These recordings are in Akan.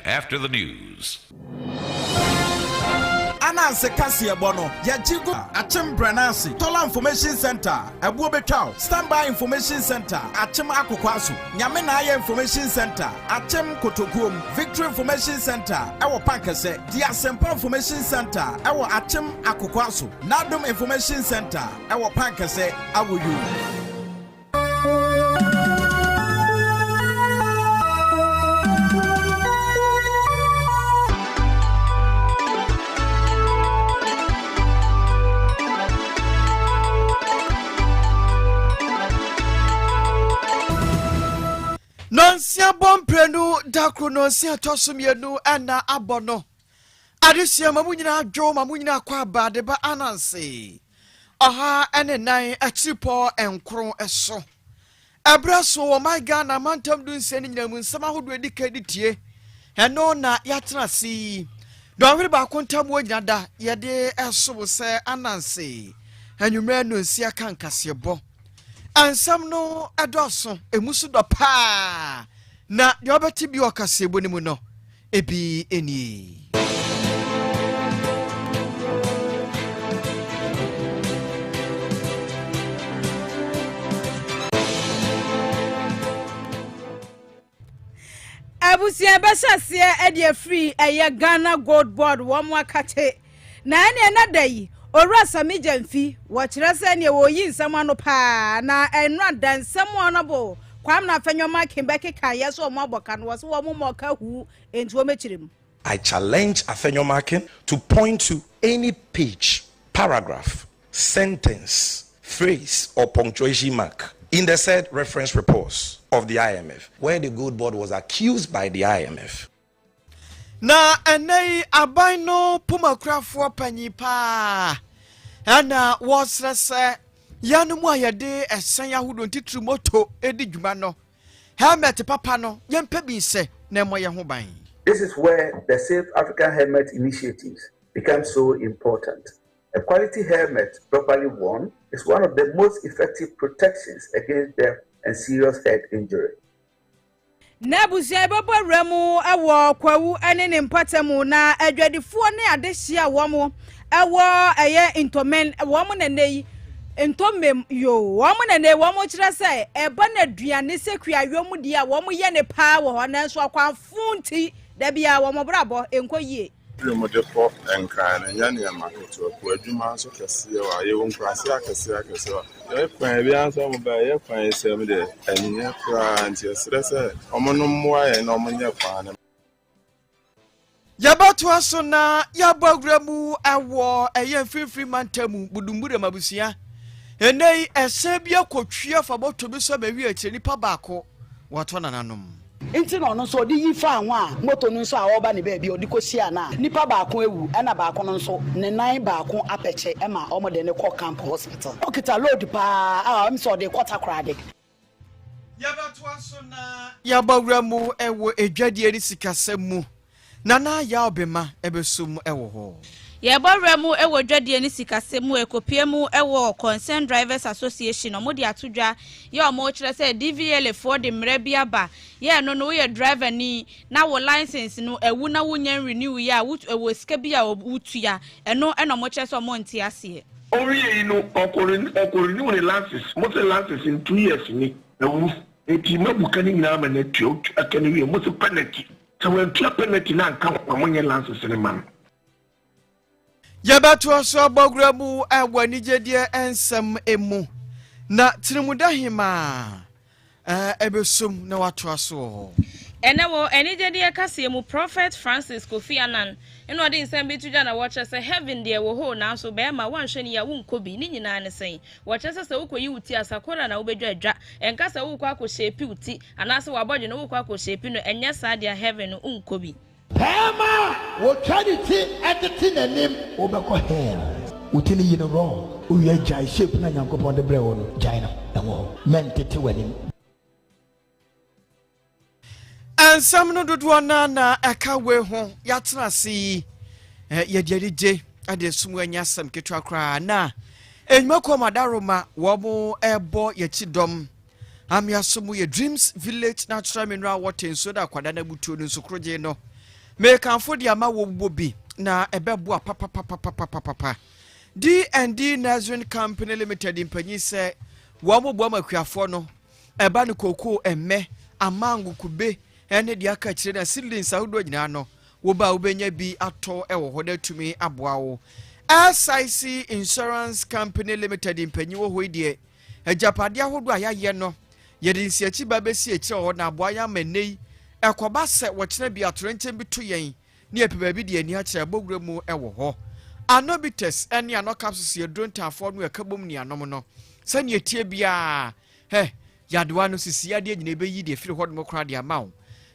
after the news. Ananse Cassia Bono, Yajigo, Achim Branasi, Tola Information Center, Abubechow, Standby Information Center, Achim Akukwasu, Nyamenaya Information Center, Achim Kotokum, Victory Information Center, our Pankase, the Asempa Information Center, our Achim Akukwasu, Nadum Information Center, our Pankase, our you. Nonsia bomprenu dakro nonsia tosumienu ana abono adisia mamunyina adwo mamunyina kwa bade ba Ananse oha ene nan achipo enkro eso abraso wo my Ghana mantam dun se nyina mu nsama hodo edikaditie eno na yatrasi donwere ba kontam wo nyina da yede eso se Ananse anwumre no nsia kankasebo ansam no adoso emusu do pa na de obeti bi okasebo ni mu no ebi eni abusia besase e de free eye Ghana gold board wo mo akate na ene na dai Orasa mijemfi wachirase ne woyi nsam ano pa na enra dansam anobo kwam na afenwoma kimbeke kan yeso omo aboka no so wo mo ka hu enti wo mechirim. I challenge Afenyomakin to point to any page, paragraph, sentence, phrase or punctuation mark in the said reference reports of the IMF where the gold board was accused by the IMF. Na enei abaino pumakrafo panyipa ana wasrese yanu mu ayede esen yahudo ntitru moto edi dwuma no helmet papa no yempe bi se na mo ye ho ban. This is where the Safe African Helmet initiatives become so important. A quality helmet properly worn is one of the most effective protections against death and serious head injury. Nabusia babo remu ewo kwawu ene ne mpatemu na adwadifo ne adehia womo ewo eye intomen womo nenei intomem yo womo nenei womo kire se eba na duane sekua yomu dia womo ye ne pa wo na nso akwafunti da bia womo brabo enkoyie Modefo enkan nyane ya maketo ko adwuma so kese wa ye won krase akese wa ye kwan bia nso mo ba ye kwan sem de anya kra nti esrese omono mmoa ye na omonye kwan Yabatu aso na yabagramu awo eye mfimfiri mantamu budumbure mabusia enei ese bia kotwe fa boto bi so ba wi akiri nipa baako wato nananom Inti no so di yifa anwa moto no so a oba ne ba bi odikosia na nipa baako ewu na baako no so ne nan baako apeche ema omo de ne call camp hospital okita load pa am so de kwata krade Yabatu aso na yabagramu ewo edwade eri sikasemu nana ya obema ebesum ewo ho Yeboremu ewo dwade ni sikasemu ekopiemu ewo Concerned Drivers Association omodi atudwa ye omo kire se DVL for the mrebiaba ye no ye driver ni na wo license no ewu na wonyan renew ya ewo sika bia wutua eno omo kire se omo nti ase Only no okori ni woni license mo se license in 2 years ni ewu eti mabuka ni na ma na tuo akani wi mo se penalty so when tuo penalty na nka mo nye license ni man Yabatu aso abogramu ewo nigedie ensem emu na trimudahima ebesum na watu aso enewo enigedie kase emu Prophet Francis Kofi Annan eno ade nsem betuja na watch say heaven there wo ho na so be ma wanhwe ne ya wonkobi ni nyina ne sen watch say wokoyi wuti asakora na wobedwa adwa enkasa wokọ akoshepi wuti anase wabodwe no wokọ akoshepi no enye sa dia heaven no unkobi Pema, what charity at the tin and name Obako hair. Utini you know wrong. We are jai shape na yanko upon the brew, Jaina, and war. Meant it to wedding. And some no do one na akawe home, yatra see ye dedije at the Sumwanya Sam Kitrakra na. And Moko Madaroma, Wabo Ebo Yetidom. Am Yasumu ye Dreams Village Natural Mineral Water in Soda Quadana Butu Sukroje no. me kan fo dia ma wo bobi na ebebo papa D&D Nazarene Company Limited impanyi se wo mo bo makuafo no eba ne koko emme amangu kube ene dia ka kire na siblings ahodo nyina no wo ba wo benya bi ato ewo hoda tumi aboa wo SIC Insurance Company Limited impanyi wo hoidie ajapade ahodo ayaye no yedi nsiachi ba besi echi ho na aboa ya manei ekoba se wo kire bi atorenchen bi to yen ne epiba bi de ani akire bogure mu ewo ho anobites ene anokapsus ye drontanfo no ekabom ni anom no sane etie bia yadewa no sisi ade nyina be yi de firi hodmo kra de amawo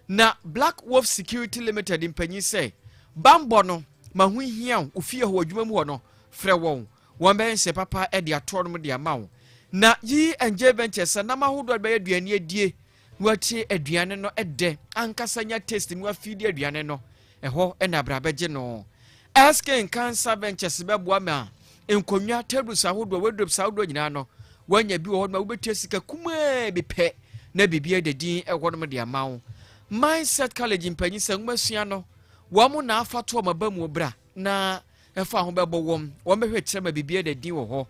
na Black Wolf Security Limited impanyi se bambo no mahu hia ofie ho adwuma mu ho no frɛ won be nse papa e de atornom de amawo na yi enje ventures na mahodo be aduane adie wati aduane no ede ankasa nya taste mu afidi aduane no ɛhɔ ɛna abrabɛgye no asking cancer ventures bɛboa ma enkonwa tables ahodo wardrobes ahodo nyina no wanya bi wɔ hɔ ma wobɛtua sika kuma bepɛ na bibia dedin ɛhɔ no de amawo mindset college impanyi sɛ ngumasua no wo mo na afato mabamu bra na ɛfa ho bɛbɔ wɔn bɛhwɛ kyerɛ ma bibia dedin wɔ hɔ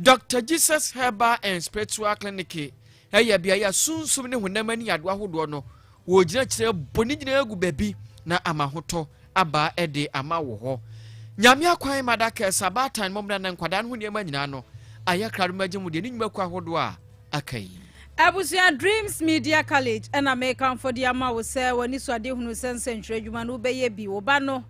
Dr. Jesus Herbal and Spiritual Clinic ɛyɛ bia ya sunsum ne honam ani ado ahodo no wo gyina kyerɛ boni gyina agu babi na amahoto aba ede ama wo ho nyame akwan madaka sabatan momna na nkwada no niam nyina no ayakra magye mu de ni nyuma kwa hodo a akai Abusia Dreams Media College and American for the ama wo se woni so ade hunu sensentwe adwuma no beye bi wo ba no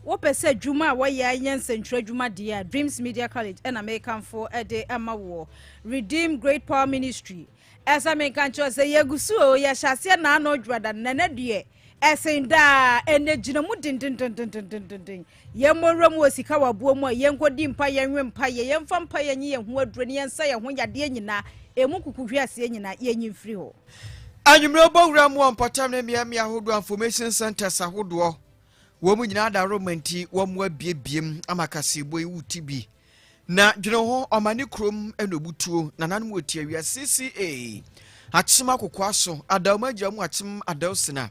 wo pese adwuma wo ye anyen sentwe adwuma de Dreams Media College and American for ede ama wo Redeem Great Power Ministry as American cho se yegusu o ye hyase na no dwada na na de esenda enegina mu din ye monwam osika wabuo mu ye nkodi mpa ye nwempa ye mfa mpa ye nyi ye ho aduro ne yensa ye ho yade nyina emu kukuhwe ase nyina ye nyimfiri ho anwumre bowura mu onpotam ne mia hodo information centers ahodo wo mu nyina da romanti wo mu abiebiem amakasebo ewuti bi na dwene ho omani krom enobutuo na nanom otia wi CCA achima kokwaso adawmagia mu achim adawsena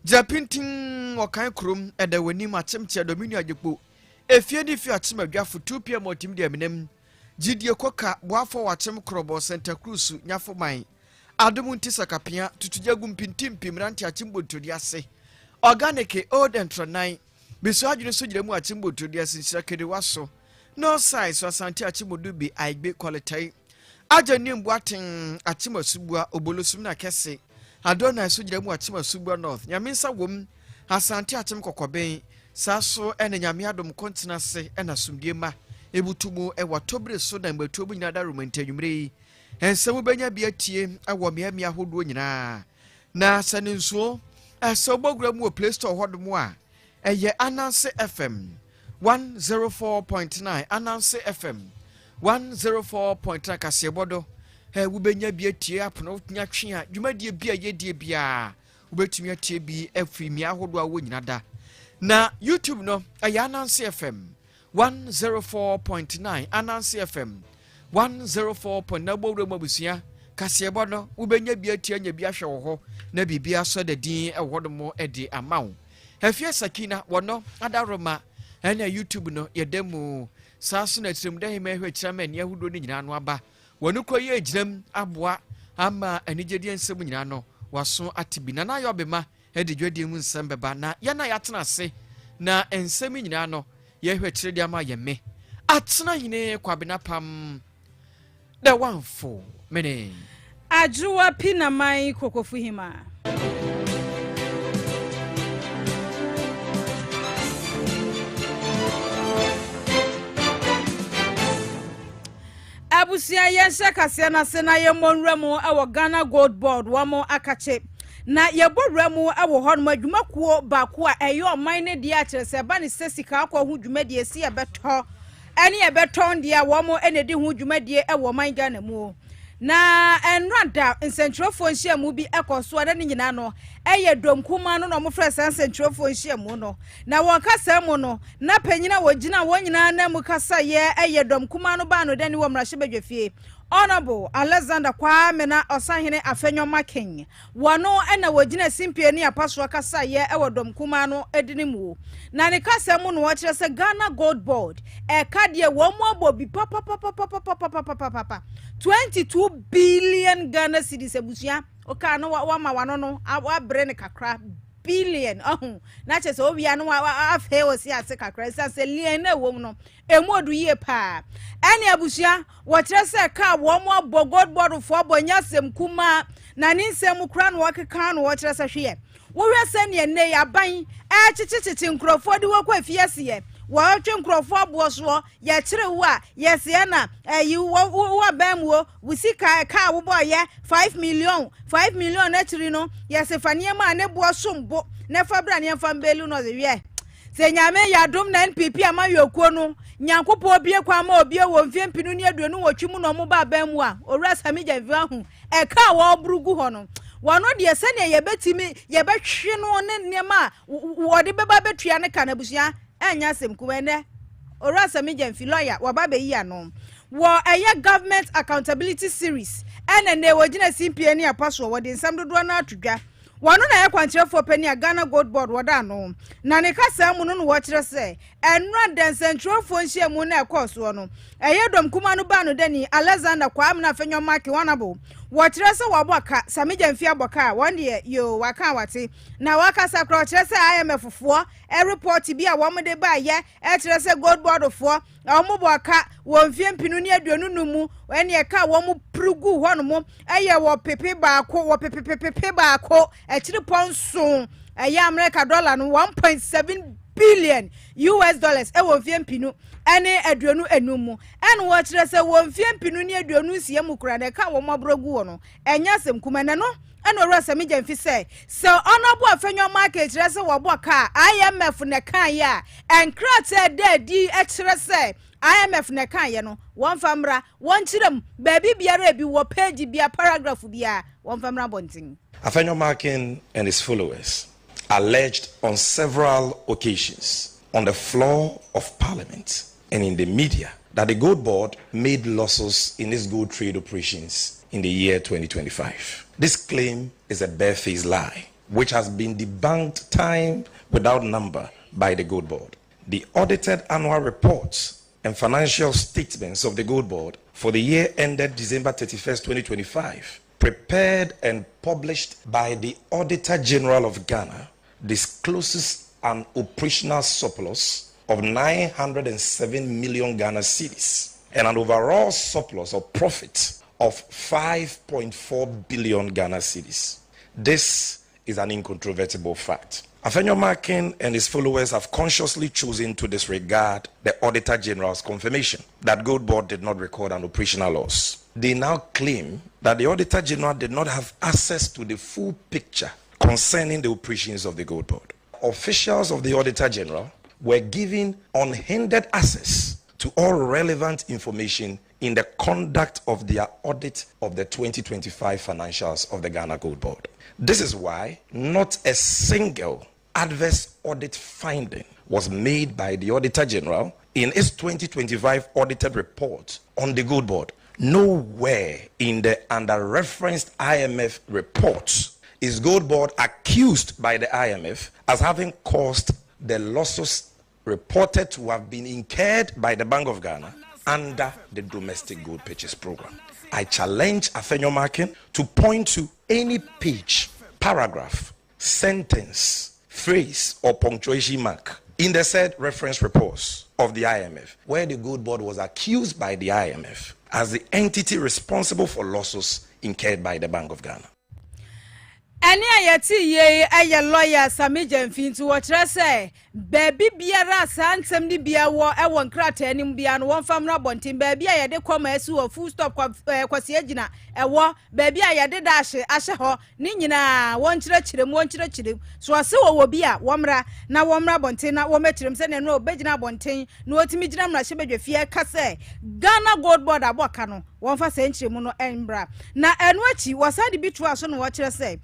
Japintin wakan krum edawani machemche domini ajepo efie di fi achima dwafo 2 pm otim de aminem gidie koka boafo wachem krobo Santa Cruz nyafo man adumu ntisa kapia tutujagu mpintimpim ranti achimbotodi ase organic old entronine biso adwene so giremu achimbotodi ase nsirakede waso no size wasanti achimodubi aigbe quality ajanim boaten achimasubua obolosum na kese Adona so giremu achima subua north nyaminsa wom asante achim kokoben saso ene nyame adom kontina se ena sumdie ma ebutumu e watobre so na mbatuobu nyina da romantanyumre ensemu benya biatie awo miamia hodo nyina na saninsuo asobogura mu Play Store hodmo a eye Ananse FM 104.9 Ananse FM 104.9 kasebodo wubenya biatie apono nya twe a dwumadie bia yedie bia wubetumi atie bi afimi ahodo a wonyina da na YouTube no aya Ananse FM 104.9 Ananse FM 104. na bowre mabusia kasebo no wubenya biatie nya bia hwe wo ho na bibia so da din ewodomo edi amawo afie sakina wono adaroma na YouTube no yedemu saso na tirem da hema hwe kirama ni ahodo ni nyina no aba wonu koye egiram aboa ama anigedi nsem nyina no waso atibina na yobema edi dwedi mu nsem beba na ya na yatena ase na ensem nyina no ye hwetire dia ma yeme atena hine kwabena pam da wanfo mene ajuwa pina mai kokofuhima abusia yense kase na se na ye monwramu awo Ghana Gold Board wamo akache na ye borwramu awo honmo adwumakuo baako a eyo man ne dia kire se ba ne sesika akọ ho dwumadie si ebeto ene ebeton dia wamo enedi ho dwumadie ewo man Ghana mu na enrada nsentrofo nhia mu bi ekoso ada ne nyina no eye domkuma no mo fresa nsentrofo nhia mu no na won kasa mu no na panyina wogina wonyina na mu kasa ye eye domkuma no ba no dani wo mrahye badwafie Honorable Alexander Kwame na Osahene Afenyoma King wano ena wagina simpie ni apaswa kasa ye ewodom kuma no edinimu na ne kasa mu no wachire se Ghana Gold Board kadie wo mu abobi papa 22 billion Ghana cedis ebusia oka no wa ma wano no abre ne kakra billion na chese obi anu afe osi ase kakra se lien na wo mu no emodu ye pa ene abusia wo kire se ka wo mo abo God Board fo abonya sem kuma na ni nsem kura no wakeka no wo kire se hwe wo hwe se ne ne yaban chichichichi nkrofo di wo kwa fiase ye wo twe nkrofo abo so ye kire wo a ye se na yi wo bamwo wusika ka wo boy ye 5 million na chiri no ye se fanie ma ne bo sombo ne fabra ne fambelu no ze wie se nyame ya dom na NPP ama yokuo no nyankopo obie kwa ma obie wo mfie mpinu ne aduonu wotwimu no mo ba bamu a owura samija via hu e ka wo brugu ho no wano de se ne ye betimi ye betwe no ne nema wo de beba betua ne kana busia enya sem kuma ne owura samija mfi lawyer wo ba be yi ano wo eye government accountability series ene ne wogina simpie ne apaso wo de nsam dodo na atudwa wano na yakwanchirefo pani a Ghana Gold Board wada no na ne kasa mu no wo kire se enra densentrofo nhie mu na ekoso no eyedom kuma no ba no dani Alexander Kwame na Afenyoma King wanabo wo kire se waboka samija mfi aboka wonde yo waka wate na waka sakro kire se IMF fo e report bi a wo mde ba ye e kire se Gold Board fo wo boka wo mfie mpinu ne aduonu numu ene e ka wo mu prugu ho no mo eye wo pepe baako wo pepe baako e kire ponso eye America dollar no 1.7 billion US dollars e wo mfie mpinu ene aduonu enumu ene wo kire se wo mfie mpinu ne aduonu sie mu kura ne ka wo mobrogu wo no enya sem kuma ne no ene owura samija mfi se so Honorable Afenyoma King kire se wo boka IMF ne kan ya enkrate dedi e kire se IMF ne kan ye no won famra won kirem baby biara bi wo page bia paragraph bia won famra bontin. Afenyoma King and his followers alleged on several occasions on the floor of Parliament and in the media that the Gold Board made losses in its gold trade operations in the year 2025. This claim is a barefaced lie, which has been debunked time without number by the Gold Board. The audited annual reports and financial statements of the Gold Board for the year ended December 31st, 2025, prepared and published by the Auditor General of Ghana, discloses an operational surplus of 907 million Ghana cedis and an overall surplus of profit of 5.4 billion Ghana cedis. This is an incontrovertible fact. Afenyoma King and his followers have consciously chosen to disregard the Auditor General's confirmation that Gold Board did not record an operational loss. They now claim that the Auditor General did not have access to the full picture concerning the operations of the Gold Board. Officials of the Auditor General were given unhindered access to all relevant information in the conduct of their audit of the 2025 financials of the Ghana Gold Board. This is why not a single adverse audit finding was made by the Auditor General in its 2025 audited report on the Gold Board. Nowhere in the under-referenced IMF reports is Gold Board accused by the IMF as having caused the losses reported to have been incurred by the Bank of Ghana under the domestic gold purchase program. I challenge Afenyoma King to point to any page, paragraph, sentence, phrase, or punctuation mark in the said reference reports of the IMF where the Gold Board was accused by the IMF as the entity responsible for losses incurred by the Bank of Ghana. Eni ayeti ye eye lawyer Samija mfintu wo kire se baby biara santem ni bia wo e won krata anim bia no won famra bontin baby ayede koma esi wo full stop kwase agina e wo baby ayede dash ahye ho ni nyina won kire so ase wo bia womra na womra bontin na wo mekirem se ne no obegina bontin na otimi gina mra hye bedwe fie ka se Ghana Gold Board aboka no wɔn fa sɛ nkyerɛ mu no ɛmbra na ɛno akyi wɔsan de bi to aso no wɔkyerɛ sɛ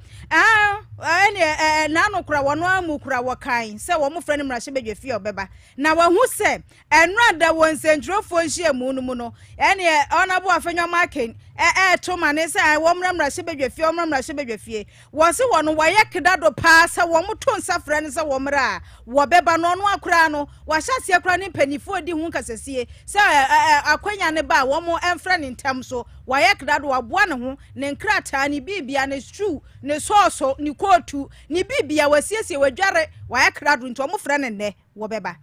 ɛne naano kora wɔn amu kora wɔkan sɛ wɔn frɛ no mmarahyɛ badwa fie ɔbɛba na wɔn ho sɛ ɛno ada wɔn nsɛntwerɛfoɔ nhyia mu no mu no ɛne ɔnabo afɛnwa makin to ma ne sɛ wɔn mmarahyɛ badwa fie wɔn mmarahyɛ badwa fie wɔsi wɔn wɔyɛ kedado paa sɛ wɔn to nsa frɛ no sɛ wɔn mmra a wɔbɛba no ɔno akora no wɔahyɛ aseɛ kora ne mpanimfoɔ di ho nkasasie sɛ akwanya ne ba wɔn ɛmfrɛ ne ntam so wɔyɛ kedado waboa ne ho ne nkrataa ne bibia ne shoe ne sɔɔso ne kootu ne bibia wɔasiesie wɔadware wɔyɛ kedado nti wɔn frɛ ne nnɛ wɔbɛba.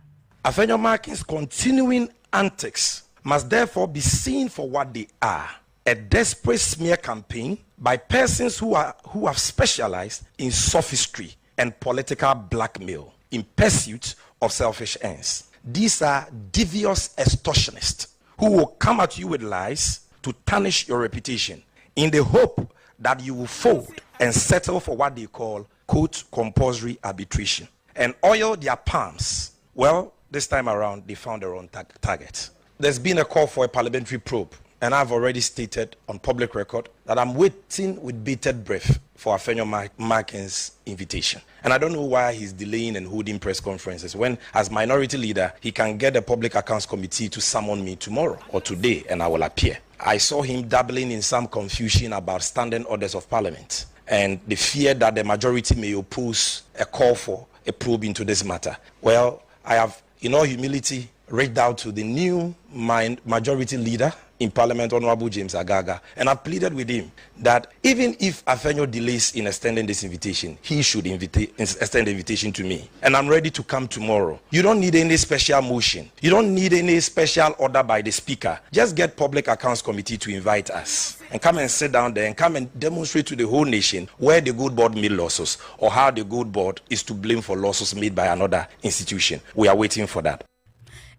Afenyo Markin's continuing antics must therefore be seen for what they are: a desperate smear campaign by persons who have specialized in sophistry and political blackmail in pursuit of selfish ends. These are devious extortionists who will come at you with lies to tarnish your reputation in the hope that you will fold and settle for what they call, quote, compulsory arbitration and oil their palms. Well, this time around, they found their own target. There's been a call for a parliamentary probe, and I've already stated on public record that I'm waiting with bated breath for Afenyo Markin's invitation. And I don't know why he's delaying and holding press conferences when, as minority leader, he can get the Public Accounts Committee to summon me tomorrow or today, and I will appear. I saw him dabbling in some confusion about standing orders of parliament and the fear that the majority may oppose a call for a probe into this matter. Well, I have, in all humility, reached out to the new majority leader in Parliament, Honorable James Agaga, and I pleaded with him that even if Afenyo delays in extending this invitation, he should extend the invitation to me. And I'm ready to come tomorrow. You don't need any special motion. You don't need any special order by the Speaker. Just get Public Accounts Committee to invite us and come and sit down there and come and demonstrate to the whole nation where the good board made losses or how the good board is to blame for losses made by another institution. We are waiting for that.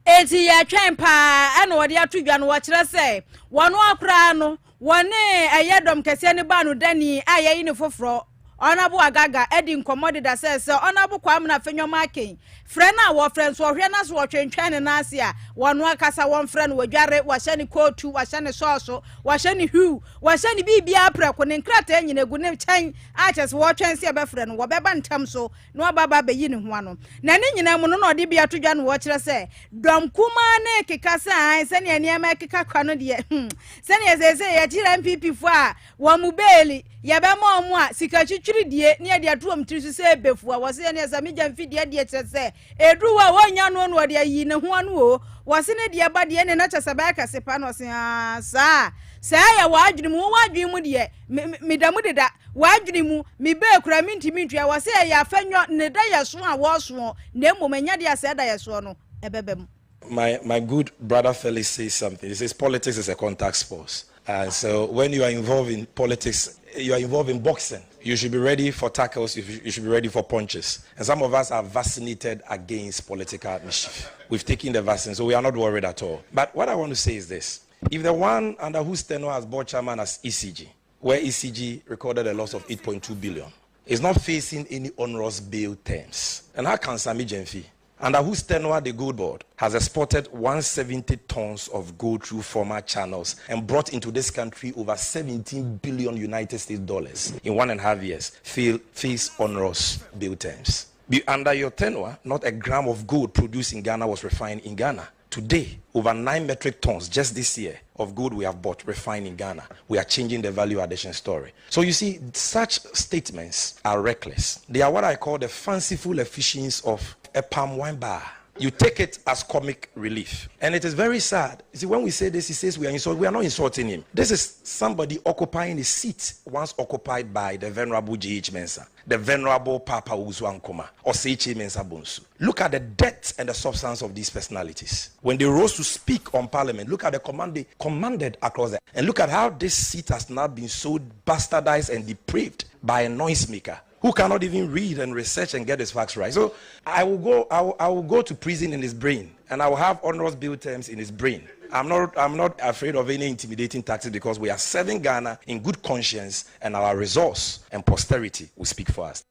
Eti ya twɛn paa ɛna wɔde ato dwa no wɔkyerɛ sɛ wɔn akora no wɔne ɛyɛ dɔm kɛseɛ ne ba no dani a yɛyi ne foforɔ Honorable Agaga edi nkɔmmɔ da sɛ Honorable Kwame na Afenyo Markin frɛ na wɔ frɛ nso ɔhwɛ na so wɔtwentwɛn ne nase a wɔn akasa wɔn frɛ no wɔdware wɔhyɛ ne kootu wɔhyɛ ne sɔɔso wɔhyɛ ne hue wɔhyɛ ne bibia prɛko ne nkrataa nyina gu ne kyɛn a kyɛ sɛ wɔtwɛn sɛ bɛfrɛ no wɔbɛba ntam so na wɔbaba bɛyi ne ho ano na ne nyina mu no na ɔde bia to dwa no wɔkyerɛ sɛ dɔm kuma ne keka sɛ sɛ ne nneɛma keka kwa no deɛ sɛ ne sɛ yɛkyerɛ MPP fo a wɔn mu beeli yɛbɛma ɔmo a sika twitwiri die ne yɛde ato ɔmo tiri so sɛ ebefu a wɔsɛ ne sɛ megya mfi die kyerɛ sɛ edru wa wonya no no de ayi ne ho anu o wɔse ne de ba de ne na kyɛ sɛ ba ka sepa no se saa ya wadwene mu wadwene mu de medamu deda wadwene mu me be kura mintimi ntua wɔse ya Afenyo ne da yeso a wɔso na mmomanya de asɛ da yeso no ebebem. My good brother Felix says something. He says politics is a contact sport. And so when you are involved in politics, you are involved in boxing. You should be ready for tackles, you should be ready for punches. And some of us are vaccinated against political mischief. We've taken the vaccine, so we are not worried at all. But what I want to say is this. If the one under whose tenure has board chairman as ECG, where ECG recorded a loss of 8.2 billion, is not facing any onerous bail terms, and how can Sami Jenfi, under whose tenure the gold board has exported 170 tons of gold through former channels and brought into this country over 17 billion United States dollars in 1.5 years, face onerous bail terms? Under your tenure, not a gram of gold produced in Ghana was refined in Ghana. Today, over 9 metric tons just this year of gold we have bought refined in Ghana. We are changing the value addition story. So you see, such statements are reckless. They are what I call the fanciful efficiency of a palm wine bar. You take it as comic relief. And it is very sad. You see, when we say this, he says we are insulting. We are not insulting him. This is somebody occupying a seat once occupied by the venerable J.H. Mensah, the venerable Papa Uzu Ankoma, or Seiche Mensah Bonsu. Look at the depth and the substance of these personalities. When they rose to speak on parliament, look at the command they commanded across there. And look at how this seat has now been so bastardized and depraved by a noisemaker who cannot even read and research and get his facts right. So I will go to prison in his brain, and I will have onerous bail terms in his brain. I'm not afraid of any intimidating tactics because we are serving Ghana in good conscience, and our resource and posterity will speak for us.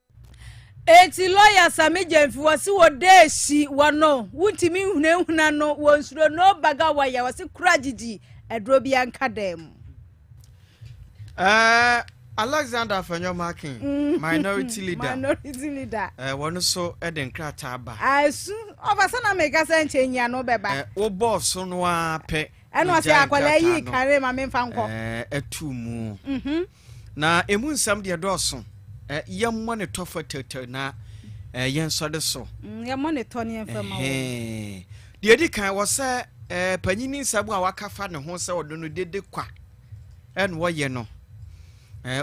Eti lawyer Sami Jenfi wasi wodeshi wano wuntimi hunehuna no wonsuro no baga waya wasi kurajiji edrobi ankadem. Alexander Fanyomakin, minority leader. Minority leader. One so Eden Krataba. I soon of a son of make us and change no beba. O boss on one pay. And was ya carry my main fanco. A 2 mu. Na emun sam de Dawson. Young money tougher turtle na yen soda so. Your money Tony and Firma. The Edica was say Panini Sabwa waka fan and horse or don't did the quack. And what ye know.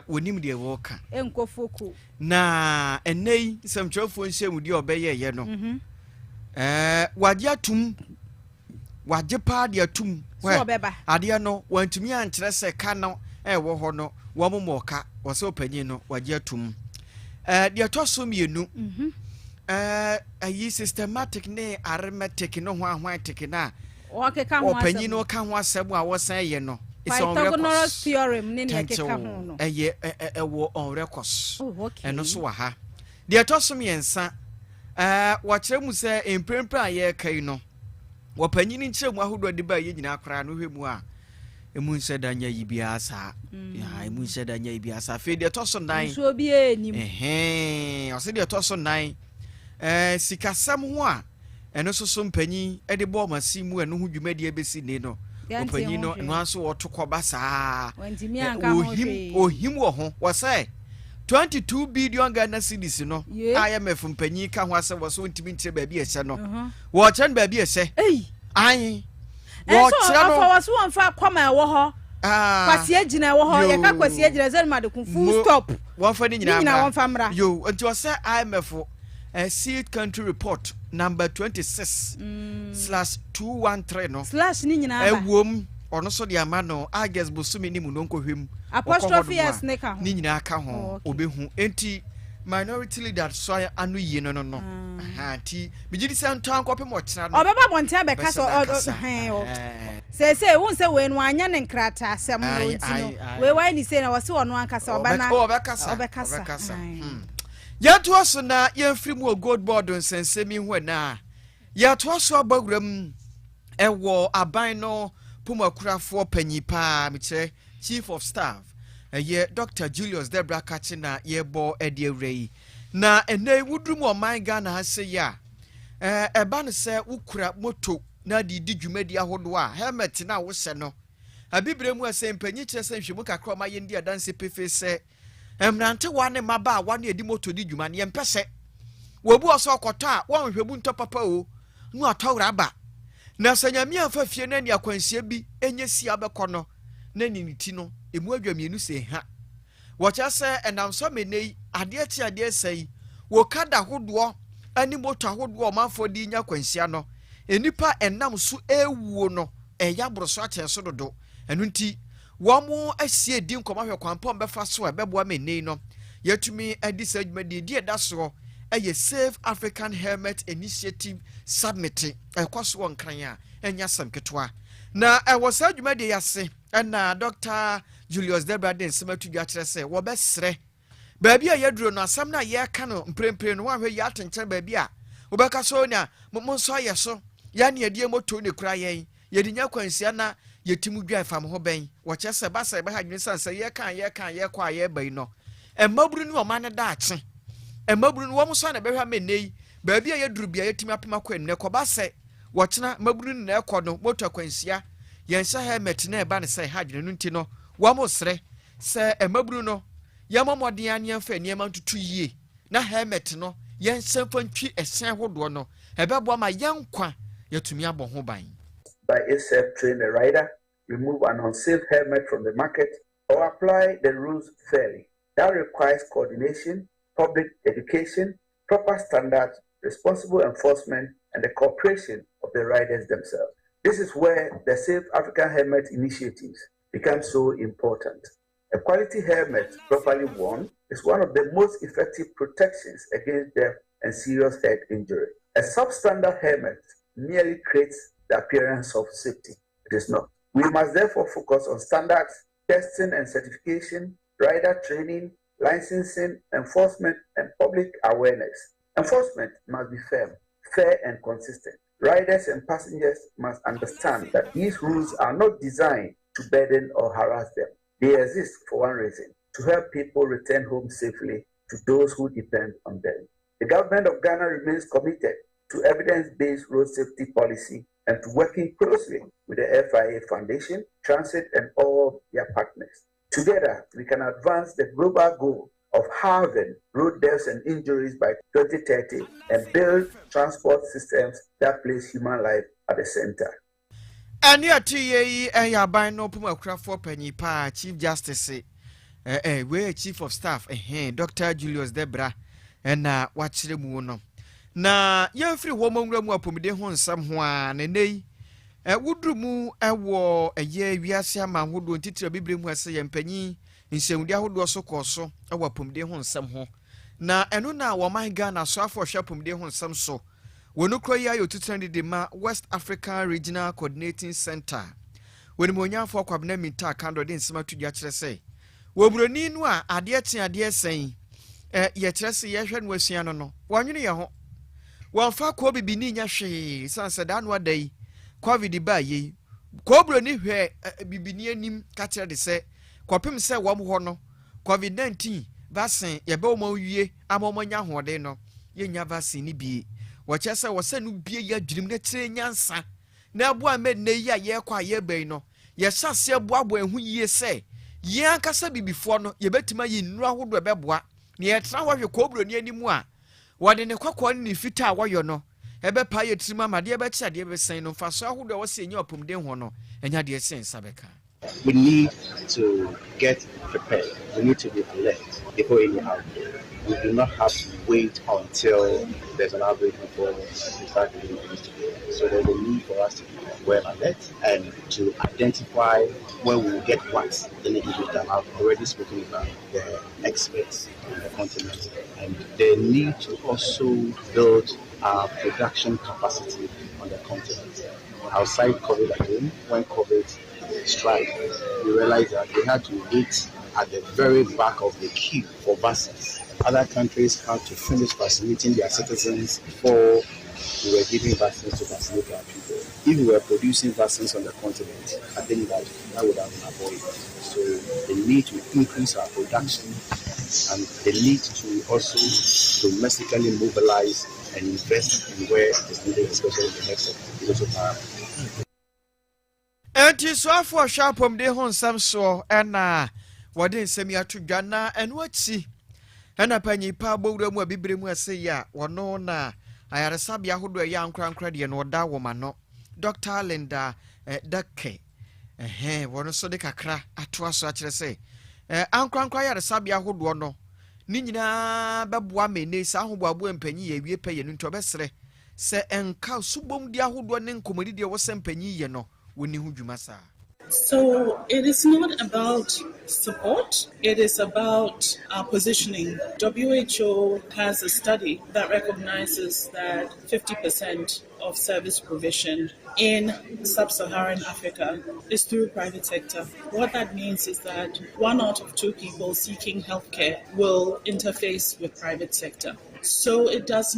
Wonim de walker. Enko foku. Na nay some chauffeur shame with your bay ye no. Wadia tum. Wadia pa dia tum. So beba. Adia no went to me and tress a cano, wo hono, woman moka, was open you know, wadia tum. Dia tosum you know. A ye systematic nay arithmetic no one taking na. Okay, come on. Open you know, come was said what was saying, you know. It's on records. Theorem, war on records. Oh, okay. And also, ha. Dear Tossum Yensa, what you say in Prempra ye Kaino. What penny in Chim who do the bay in Accra, no him wa. A moon said, and ye be asa. I moon said, and ye be asa. Feed the Tosson 9. So be any. I said, your Tosson 9. Sika some and also some penny, Eddie Bomber, Simu, and who you made the ABC Nino. Opanino and once or to Kobasa. When Jimmy and him was say 22 billion Ghana cedis, you know. I am a from Penica was so intimate baby a son. Watch and baby a say, I was one for come a war. Quasiegina war, Quasiegina, full stop. One for the family. You and to say I am a for a seed country report. Number 26/213 no slash ni nyina aba ewom ono so de amano I guess bosumi ni mu no nkohwem apostrophe s ne ka ho ni nyina aka ho obehu enti minority leader so anu yi no ha ti bigidi se nto ankopem otena no obeba bonte abeka so say won say we no anya ne nkrata asem no ntino we why ni say na wose ono ankasa obekasa Yet was na yen free more gold board on sensemi wena. Yet was so bagram ewo abino pumakura for penny pa miche chief of staff. Ye Dr. Julius Debra Kachina ye bo Eddie Ray. Na ene wudrum o my Ghana has say ya. Ban se ukura moto na di djumedi ahodo a helmet na wo se no. Abibre mu ase penny chese nhwemu kakra ma yendi adanse pefe se Emrante wane maba wane edi moto di dwuma ne empese wobu oso koto a won hwebu nto papa o nu atowra ba na sanyame afa fie na ni akwansia bi enye si abekọ no na ni ti no emu adwamienu se ha wo cha se enamso menei ade ti ade sei wo kada hodo ani moto hodo manfo di nya kwansia no enipa enam so ewuo no eya broso ache so dodo enu nti Wamu asie di nkoma hwe kwampom befa so ebeboa menei no yetumi adi sadwumadi di edaso eye Save African Helmet Initiative Summit ekwaso nkran a enya samketwa na ewo sadwumadi yase na Dr. Julius Debra den sematu dwa kire se wo besre baabi a yeduro no asam na ye ka no mprempre no wahwe ya atenkyere baabi a wo beka so nya monso ayeso ya ne adie moto ne kura yen yedinya kwansia na yetimu dwa fam ho ben wo chese ba se ba hadwene sansa ye kan kwa ye ban no emaburu ni o ma ne da ache emaburu ni wo mo so na behwa menei baabi a yeduru bia yetimi apema kwa ne ko ba se wo chena maburu ni na ekọ no moto kwansia yensa helmet na eba ne se hadwene no nti no wo mo sre se emaburu no ye momoden ane amfa niam ntutu yie na helmet no yensa fantwi esen hodo no ebebo ma yenkwa yetumi abọ ho ban by itself train a rider, remove an unsafe helmet from the market, or apply the rules fairly. That requires coordination, public education, proper standards, responsible enforcement, and the cooperation of the riders themselves. This is where the Save African Helmet initiatives become so important. A quality helmet properly worn is one of the most effective protections against death and serious head injury. A substandard helmet merely creates the appearance of safety. It is not. We must therefore focus on standards, testing and certification, rider training, licensing, enforcement, and public awareness. Enforcement must be firm, fair, and consistent. Riders and passengers must understand that these rules are not designed to burden or harass them. They exist for one reason, to help people return home safely to those who depend on them. The government of Ghana remains committed to evidence-based road safety policy and to working closely with the FIA Foundation, Transit, and all their partners. Together, we can advance the global goal of halving road deaths and injuries by 2030 and build transport systems that place human life at the center. And yet, aban no puma for penny pa Chief Justice, we Chief of Staff, Dr. Julius Debra, and watch the moon. Na ya free woman mu apomide ho nsam ho a ne nei wudru mu ewo eye wiase ama hodo ntitira bibre mu ase ye mpanyi nsewudi ahodo so koso ewo apomide ho nsam ho na eno na wo man Ghana so afo hwe apomide ho nsam so wonu kroyi ayo tutran de ma West African Regional Coordinating Center woni monyafo akwabna mita kando de nsema tudua kire se wobroni nu a ade sen ye kire se ye hwe no asua no wonwene ye ho Wanfa ko bibini nya hwe sanse da no adai covid ba yi ko bro ni hwe bibini anim ka kire de se kopim se wo mo ho no covid-19 vaccine ye be o ma wie amomanya hode no ye nya vaccine ni bi wo che se wo se no bie ya dwurim na kire nyansa na abo amed na yi a ye kwa ye bai no ye hyase abo ehu yie se ye ankasa bibifo no ye betima yi nnura hodo ebeboa na ye tra hwe ko bro ni animu a wade ne kwakwa ni fita wayo no ebe pa ye trima ma de ebe cha de ebe sen no faso ahodo wo se nya opumde ho no enya de sen sabeka. We need to get prepared. We need to be alert before any outbreak. We do not have to wait until there's an outbreak before we start doing things. So there's a need for us to be well alert and to identify where we will get what in the individual. I've already spoken about the experts on the continent, and they need to also build our production capacity on the continent. Outside COVID again, when COVID struck, we realized that we had to wait at the very back of the queue for vaccines. Other countries had to finish vaccinating their citizens before we were giving vaccines to vaccinate our people. If we were producing vaccines on the continent, I think that would have been avoided. So the need to increase our production and the need to also domestically mobilize and invest in where it is needed, especially in the next sector, is also paramount. Enti so afo sharpom de ho nsam so na wode nsemi atodwa na eno achi na panyi pa bowura mu abibre mu ase ya wono na ayaresabia hodo ya ankrankra de no da wo ma no Dr. Linda Dake wono so de kakra atoa so akire se ankrankra ayaresabia hodo no ni nyina beboa mene sa hoboabo empanyi ye wie peye no ntobesere se enka subom de ahodo ne nkomodi de wo se empanyi ye no. So it is not about support, it is about our positioning. WHO has a study that recognizes that 50% of service provision in sub-Saharan Africa is through private sector. What that means is that 1 out of 2 people seeking healthcare will interface with private sector. So it does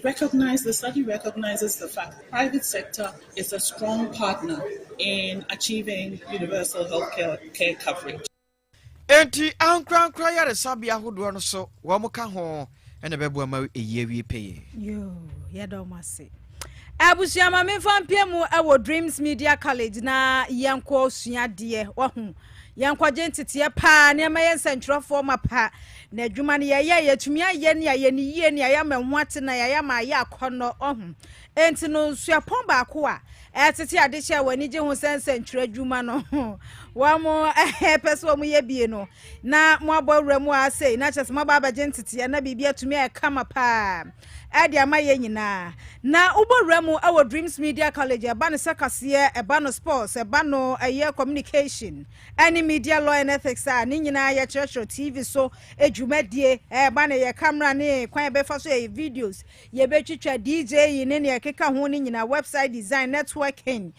recognize, the study recognizes the fact that private sector is a strong partner in achieving universal healthcare coverage. Enti ankra yare sabia hodo no so wo mo ka ho ene bebo ma eyewie peye. Yo, ya do mase. Abusia ma me fampia mu ewo Dreams Media College na yanko sua de wo hu. Yankwa gentete pa ne ma yen sentrofo ma pa na adwuma ne ye tumi aye ne aye ne yie ne aye ma ho ate na aye ma aye akono ohun enti no suapon ba ko a etete ade hye wani je ho sensentre adwuma no wa mo peso mo ye bie no na mo abawura mu ase na chese mo baba gentete na bibia tumi e kama pa ade ama ye nyina na ubawura mu awo Dreams Media College eba no sekase eba no sports eba no aye communication any media law and ethics a ni nyina ye church TV so edwumadie eba na ye camera ne kwan be fa so ye videos ye be twitwa DJ ne ne keka ho ni nyina website design networking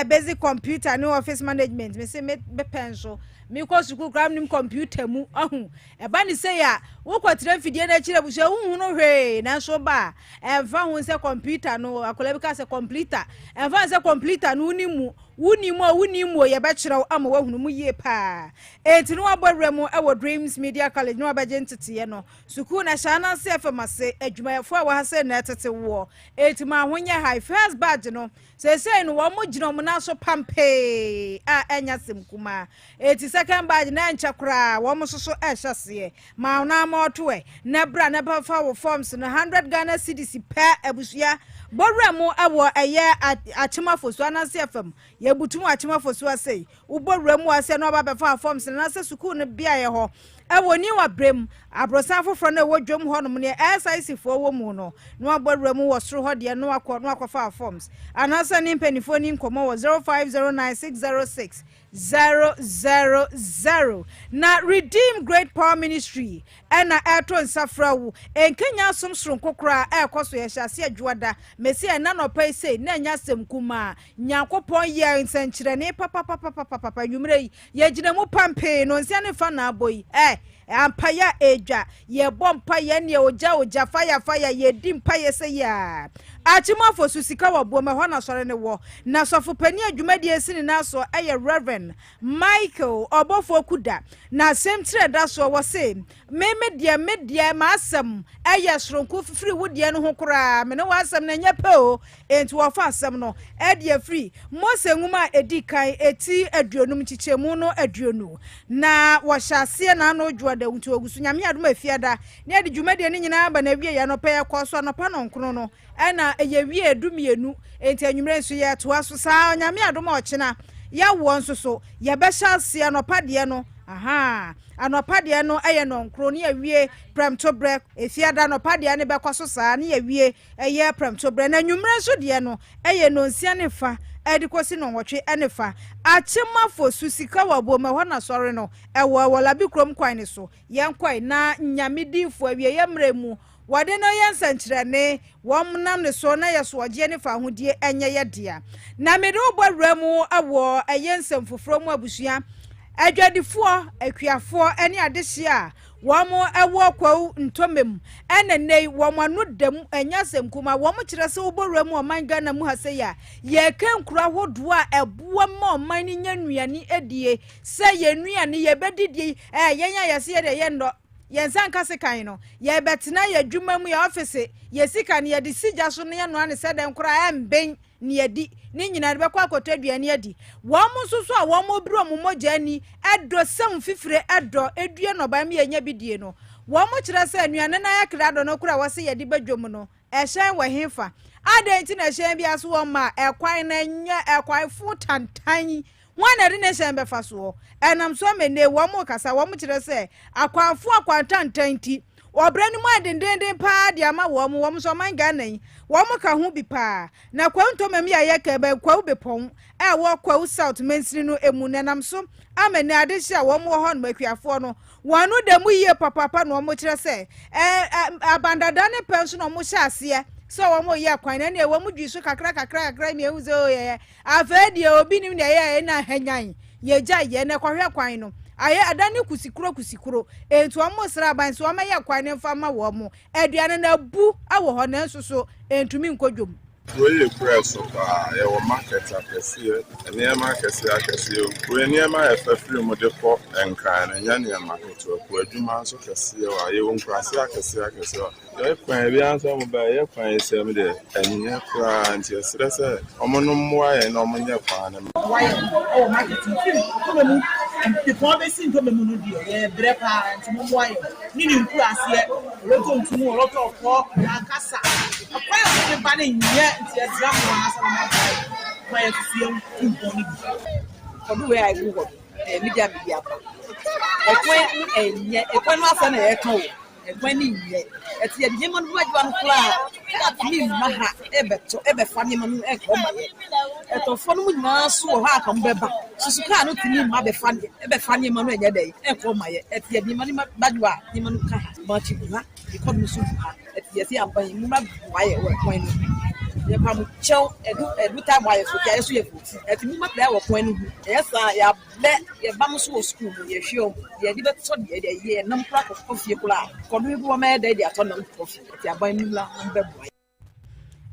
basic computer no office management me say me penso me ko school gram nim computer mu ahun eba ni say ya wo kwatre fidie na kire buso hu no hwe na so ba enfa hu se computer no akola bi ka se computer enfa se computer no ni mu wuni mo ye bɛkyerɛw ama wahunu mu yie pa enti no abɔwura mu ɛwɔ Dreams Media College no abɛgye ntete no sukuu na hyɛ Ananse afamase adwumayɛfo a wɔhase na ɛtete wo enti ma ho nyɛ high first badge no sesei no wɔn mo gyina mo na so pampe a enya semkuma enti second badge na enkyɛ kora wɔn mo so ɛhyɛ seɛ ma na ma ɔtoɛ na bra na bɛfa wo forms no 100 Ghana cedis pɛ abusua bɔwura mu ɛwɔ ɛyɛ achemafo so Ananse afam ye butumu achemafo so asei wo bɔwura mu ase na ɔba forms na se sukuu no bia ye ho ewo ni wa brem abrosan foforo na ewo dwom ho no ne SIC fo wo mu no no abɔwura mu wo soro ho de no akɔfa forms anasa ni mpanifo ni nkomo wo 0509606000 na Redeem Great Power Ministry na ato nsafra wo enkenya som soro kokora ekoso ye hyase adwoada mesi na no pai sei na nya semkuma nyankopon ye nsankyere ne papa nwumre ye gina mu pampe no nsia ne fa na aboyi ampaya eja ye bompa ye ne oja fire ye dimpa ye se ya achimafo susika wabo me ho na sore ne wo na sofo pani adwumadi esi ne naso eye Reverend Michael Obofo Kuda na semtre da so wo se media ma asem eye soronko firi wodie no ho kora me ne wa asem na nya pe o enti wo fa asem no e de free Mose nwuma edikan eti aduonum chichemu no aduonu na wo hyase na no da unti ogusu nyame adom afiada na de dwumade ne nyina ba na wie ya no pɛ kɔ so no pa no nkrono no ɛna eye wie edumienu enti anwumre nso ye to aso saa nyame adom ɔkyena ya wo nso so ye bɛhyɛ ase no pa de no anopa de no eye no nkro ne awie premto brek efiada no pa de ne bɛkɔ so saa ne awie eye premto brek na anwumre nso de no eye no nsia ne fa edikosi no nwotwe enefa achemafo susika wabo me ho na sori no ewo walabi krom kwan ne so yenkwai na nyamedifo awie yemremu wade no yensankyerene womnam ne so na yeso oje ne fa hodie enye ye dia na mede obowramu awo ayensem foforo mu abusua adwadifo akuafo ene adehye a womo ewo kwaw ntomem enenei womo anu dam anyasem kuma womo kire se obowra mu oman Ghana mu hase ya ye kenkura hodo a eboa ma oman ni nyanuane edie se ye nuane ye bedidie yenya yese ye de ye ndo yensan kase kan no ye betena ye dwuma mu ya office ye sika ne ye de sija so ne no ane se den kura emben ne yedi ni nyina be kwa akotaduane adi womo susu a womo biro mu moja ni edo sam fifire edo edue no ba me yenya bidie no womo kire se anuane na ya krado no kura wose ye de badwom no ehyen wa hefa adenti na ehyen bia so wo ma ekwan na nya ekwan fu tantan wana de ne ehyen be fa so enam so mene womo kasa womo kire se akwanfu akwantantan ti obrani mu adendenden pa de ama womo so man Ghana yi womo ka ho bi pa na kwanto mami ayeka be kwawu be pon wo kwawu South Mansini no emu nenam so amene adehye a womo ho no makuafo no wanu da mu yie papa no womo kire se abandada ne penso no mo hyase so womo ye kwan na ne womo dwi so kakra mi ewuzo ye afedi obi nim ne ye na hanyan ye gya ye ne kwahwe kwan no aye adani kusikuro entu omo sra ban so amaye kwan ne mfa ma wo mo aduane na bu awo ho na nsoso entumi nkodwom we press of your market akese ene market akese we ne ma efafiri mo de ko enkan na nya ne market ko adwuma so kese wa ye won krase akese ye kwan bi anso mo ba ye kwan sem de enye kra anti esrese omo no mo aye na omo nya kwan na oh market come mu before they see come mu no dio ye brepa anti mo mo aye ni ni krase loto ntumu loto ko akasa akwa yo ba ne nye nti ezra mo asa na ma ya fie nboni bi odu we ai go media apa ekwen no asa na ye kan o ekwen ni nye eti ye de man buaju an kla mi maha ebe fa ni manu e ko ma ye eto fo no mu nyina so ha ka mbeba susuka no tini ma be fa ni manu enye dey e ko ma ye eti ye de man buaju a ni manu ka ma chi bu ha e ko mu so ha eti ye si ampan mu ma wa ye we kwen no ye pam chew edu time wa ye so ya so ye futi eti mu ma play wo kwen no yesa ya be ye bam so school ye hwe ye di be so de ye nam kra ko fie kula ko do bi wo ma de dia to nam ko fie eti aban mu la mbe boy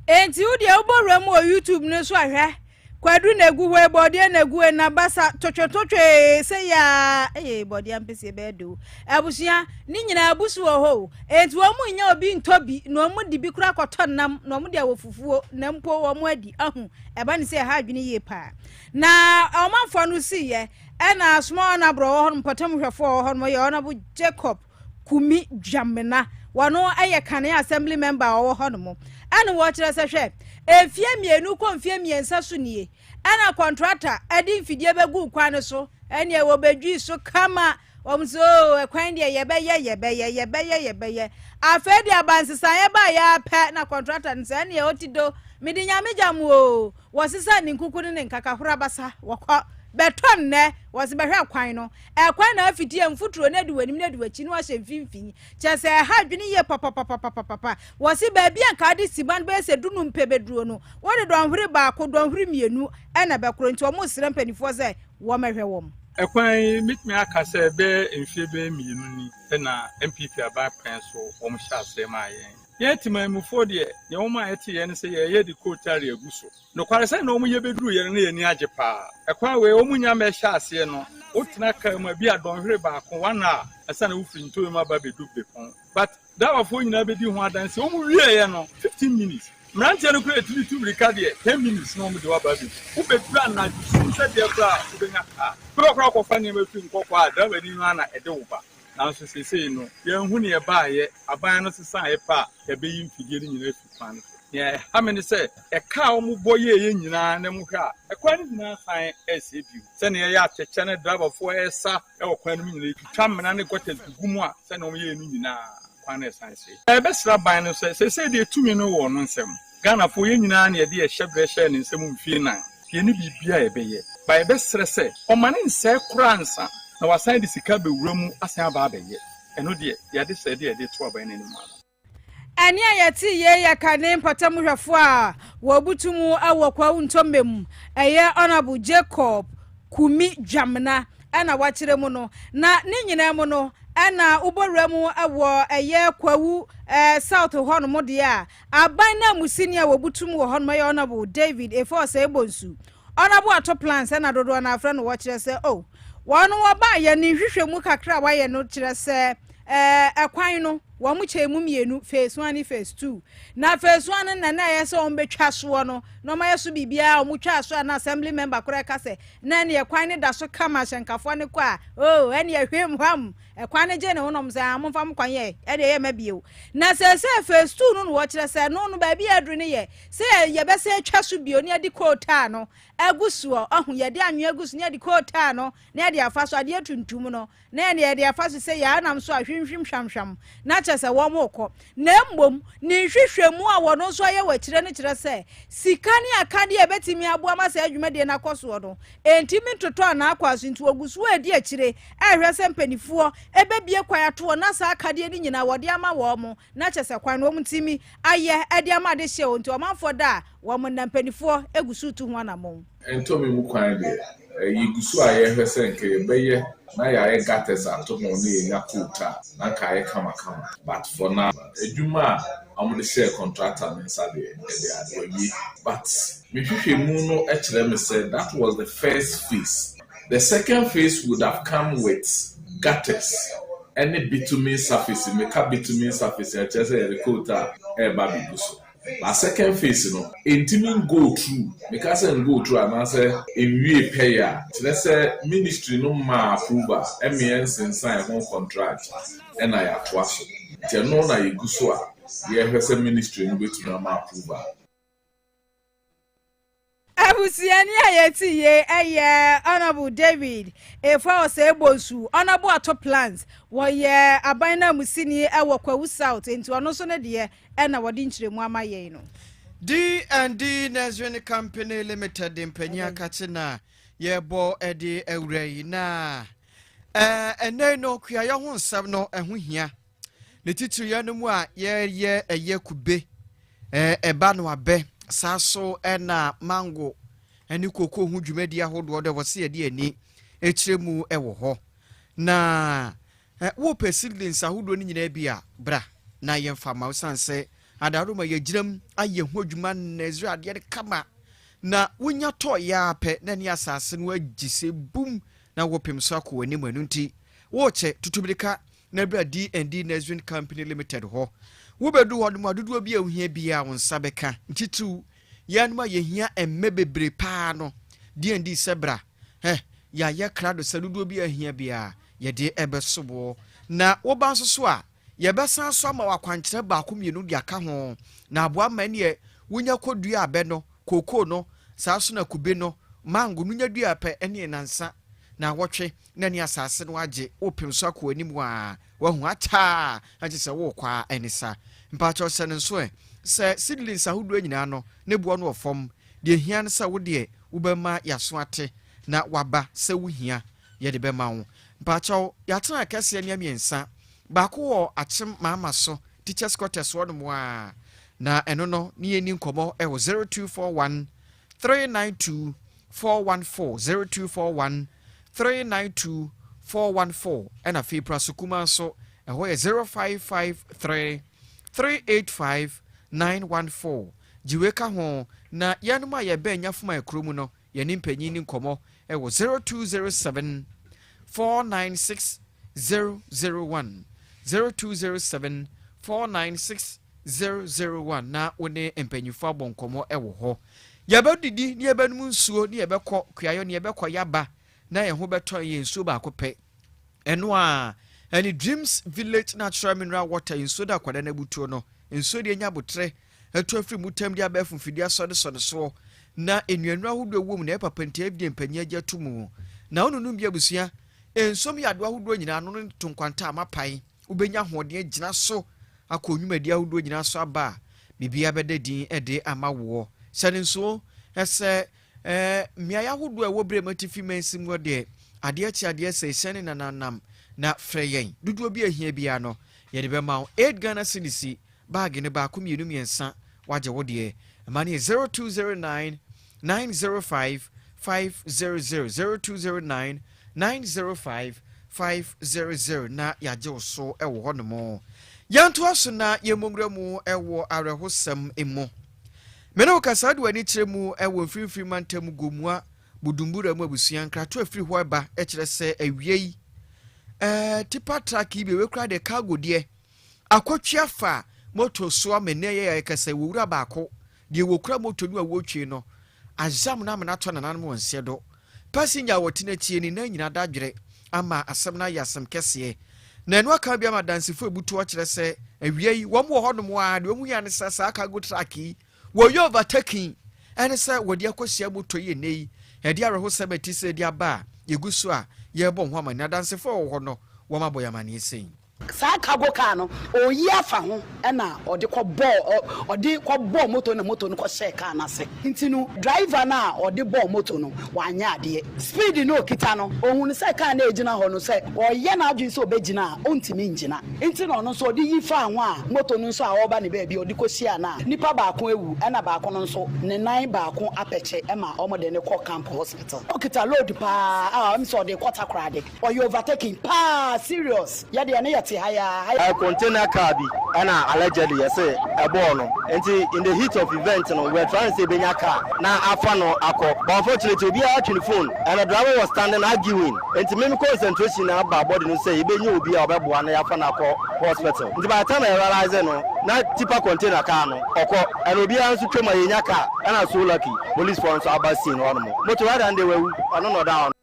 enti udi obowra mu o YouTube no so ahwe kwadu na egu we body na egu na basa twetwetwe se ya body ampese be do abusua ni nyina abusu wo ho enti wo mu nya obi ntobi na omu di bi kura kwoto nam na omu dia wofufuo na mpo wo mu adi ahu eba ni se ha adwene ye pa na omanfo no si ye na small na bro ho mpatam hwefo ho no ye ona bu Jacob Kumi Jamena wano aye kane assembly member wo ho no mo ana wo kire se hwe efie mienu ko mfie miensa so nie ana contractor adi mfidie begu kwan so ene e wo bedwi so kama omso ekwan de yebeye afedi abansesa ye ba ya pe na contractor nse ne otido midi nyame jamu o wosisa ni nkuku ne nkaka hora basa wakwa beton ne wose behwe kwan no ekwan na afidie mfuturo na di wanim na di wachi no ahye mfimfini chese ha dwene ye papa wose ba bia nka de siban be se dunu mpebeduro no wode donhwere ba ko donhwere mienu ena bekoro nti omo sire mpanifo se wo mehwe wom ekwan mitme aka se be mfie be mienu ni na MPP aba kwan so wom sha se ma yen timamufo de ye woma ete ye ne se ye di kotari aguso no kware se na omu ye beduru ye ne ye ni age pa ekwa we omu nya me sha ase no otina ka ma bi adonhwere ba ko wana asa na ufiri nto ma ba bedu be kon but that wa fo nyina be di ho adanse omu wie ye no 15 minutes mrante no kure tuli tuli ka de 10 minutes no omu de wa ba bi u be dura na ju se de bra u be nya ka kro ko fa ne ma fi nkokọ a da wani no ana ede wo ba na so sese no ye hu ne ye ba ye aban no sesa ye pa ye be yi mfidie ni nyina fi kwan ye ha me ne se e ka omu boye ye nyina na mu hwa e kwan ni nyina san SABU se ne ye acheche ne driver fo esa e wo kwan ni nyina twa mena ne gote gumu a se ne omu ye ni nyina kwan na san se e be sra ban no se sese de tumi no wo no nsem Ghana fo ye nyina na ye de ye hyebre ne nsem mfie nan ye ni bibia ye be ye ba ye be sre se o mane nse kura nsa na wasan de sika be wuramu asan aba abeye eno de ya de se de to aba ne nimu ani ayati ye ya kane mpatam hwefo a wobutumu awokwa untombem eye honorable Jacob Kumi Jamna ana wachire mu no na ne nyina mu no ana uboremu awo eye kwawu south ho no mo de a aban na musini a wobutumu ho no ye honorable David Eforce Ebonsu honorable ato plans na dodo na afra no wachire se oh wonu oba ye ni hwehwemu kakra wa ye no kire se ekwan no wo mu chemu mienu phase 1 ni phase 2 na phase 1 na ye se on betwa so no no ma ye so bibia o mu twa so na assembly member kora ka se na ne ekwan ne da so kama hyenkafo ne kwa oh ene ye hwem hwam ekwan ne je ne honom se amfa m kwan ye e de ye mabio na se phase 2 no wo kire se no ba bia adru ne ye se ye be se twa so bio ne di kota no agusuo ahu ye de anwe agusu ne di kota no ne de afa so ade tuntum no na ne de afa so se ya nam so ahwimhwim hwamhwam na se wo moko na mbom ni hwehwemu a wono so ye wakire ne kire se sika ne akade e betimi aboa ma se adwumade na koso no entimi toto na akwaso nti ogusu adi akire ehwe se mpanifuo ebebie kwayato na sa akade ni nyina wode ama wo mo na chese kwan no mtimi aye ade ama de hye nti o manfo da wo mo na mpanifuo egusu tu ho na mo entomi mu kwan de yigusu a ye hwe se nke beye na ya e gates ato no ne ya kuta na ka ye kama but for now eduma am the share contractor inside the adwabi but me hwehwe mu no e kire me say that was the first phase. The second phase would have come with gutters any bitumen surface make up bitumen surface ya chese e kuta e ba bigusu. La second phase no intimate go through because and go through and answer in we pay ya let's say ministry no ma approval MENS sign one contract and I atwaso te no na yeguso a ye hwese ministry no betu na ma approval abusiani ayeti ye honorable David Eforce Ebonsu honorable ato plans wo ye abana musini ewo kwawu south enti ono so ne de na wodi nchiremu amaye no D&D Nazarene Company Limited impenya katina yebo edi ewrei na ene no kua ye ho nsam no eho hia ne titiri ya no mu a ye eye kube eba no abe saso na mango eni koko hu dwumadi ahodo de wose ye ani echiremu ewo ho na wo pesidlings ahodo ni nyina bia bra na ye mfama usanse adaruma ye giram aye ho dwuma na Israel de kama na wonya to ya pe na ne asase no agise bum na wopem so akọ anim anu nti wo che tutubirika na bra D&D Nursery Company Limited ho wo bedu ho no adodo bi ahia bia won sabeka ntitu yanuma yehia emme bebre pa no D&D sebra ya ye krado sadodo bi ahia bia ye de ebesobo na wo ba so a ye besan so ama wakwankyere ba akomienu de aka ho na aboa mane wonya kodua abe no koko no saaso na kube no mango nunya dua pe ene nansa na wotwe na ni asase no age opem so akọ anim wa wahu ata age se wo kwa enisa mpacho se nso se seedlings ahodo nyina no ne buo no ofom de hia nsa wo de ubema yaso ate na waba se wo hia ye de bema wo mpacho yatena kase ne amiensa ba ko wo achem mama so teachers quarters wo no mo a na eno no ni eni nkomo e wo 0241 392 414 0241 392 414 and a fee prasukuma so and where 0553 385 914 jiweka ho na yanuma ye benya fuma ekromu no ye nimpanyin nkomo e wo 0207 496 001 0207 496 001 na one empanyifo abonkomo e wo ho yabadidi ni yabanum nsuo ni yabekọ kuayo ni yabekọ yaba na ye ho beto ye nsuo ba akopɛ eno a any Dreams Village Natural Mineral Water nsuo da kwada na butuo no nsuo de nya botre eto afri mutam de abafu fidi asode so na enuanu ahodo wom na epapante avide mpanya agya tumu na onunu bia busua ensom yado ahodo nyina no tonkwanta amapai ubenya hoɔden agina so akonnwumadi ahodo nyina so aba bibia bedadin ede amawo sane nso ese miaya ahodo ewo brematifi mansim wo de ade achi ade se sene nanam na freyen dudu obi ahia bia no ye de be ma 8 Ghana cedis bag ne ba ko mienu miensa waje wo de mane 0209 905 500 0209 905 500 na yaje so ewo ho no mo yanto aso na yemomramu ewo arehosam emo meno kasadu ani kyeremu ewo mfimfiri mantam gomua budumbura mu abusuan krato afiri ho eba ekire se awiei tipa truck ibe we kra de cargo de akotwa fa moto so amene ye kasa wura baako de wokura moto nu awotwe no azam na mena to nanan mo nsedo passenger wotina tie ni na nyina dadwere ama asem na yasem kese na enu aka bia madansifo ebutu o kire se awiei wo mo ho no mo a de omu ya ne sasa cargo truck wo yo overtaking ene se wodi akosia moto ye nei e dia reho sebeti se dia ba yegusu a ye bo ho amani adansefo wo ho no wo mabo yamani sen saa cargo car no oyi afa ho na odi kɔ bɔ moto na moto no kɔ share car na se ntinu driver na odi bɔ moto no wanya ade speed no kita no ohun se car na ejina ho no se oye na adwin se obegina ontimi njina ntinu no so odi yi fa ho a moto no so a oba ne ba bi odi kɔ share na nipa ba ko ewu na ba ko no so ne nan ba ko apeche ma omo de ne kɔ camp hospital okita load pa am so de kwata krade oye overtaking pa serious ya de ne a container car bi ana allegedly yes ebo no enti in the heat of event no we are trying to say benya car na afa no akọ but unfortunately obi a twin phone and the driver was standing arguing enti me concentration na ba body no say ebenya obi a obeboa na yafa na akọ hospital enti by the time I realize no na tipa container car no okọ and obi a nso twema yenya car ana so lucky police force abasi no no motor rider and they were no down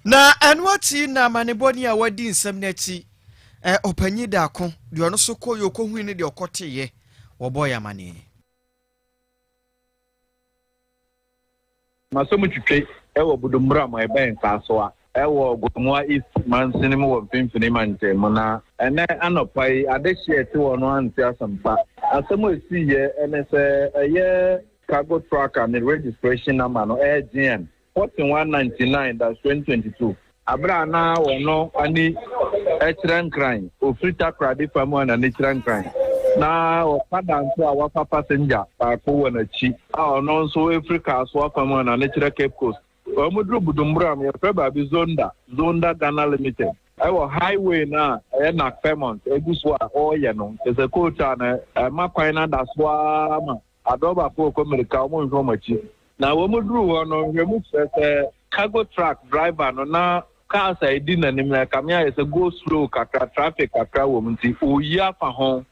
na enwati na maneboni a wadi nsem na chi opanyi da ko de ono so koyo ko hu ni de okoteye wo boy amane masomu twitwe ewo budumbura mo ebe nkaso a ewo gomwa east mansini mo wo mfimfini mante mo na ene anopai adehie ti wo no anti asampa asemo esi ye ene se eye cargo truck and registration number no GN 4199-2022 abra na wono ani echran crime ofrita krade famu na echran crime na okada nso a wafa passenger ko wona chi a ono nso Africa so famu na echran Cape Coast omudru budumbura me feba bi zonda Ghana Limited ayo highway na na Fairmont eguso a oye no ese coach na makwan na daswa ma adoba ko America mo nso machi na wo mu duru ho no hwe mu cargo truck driver no na cars I didn't na kamia is a go slow kakra traffic kakra wo mti oyi afa ho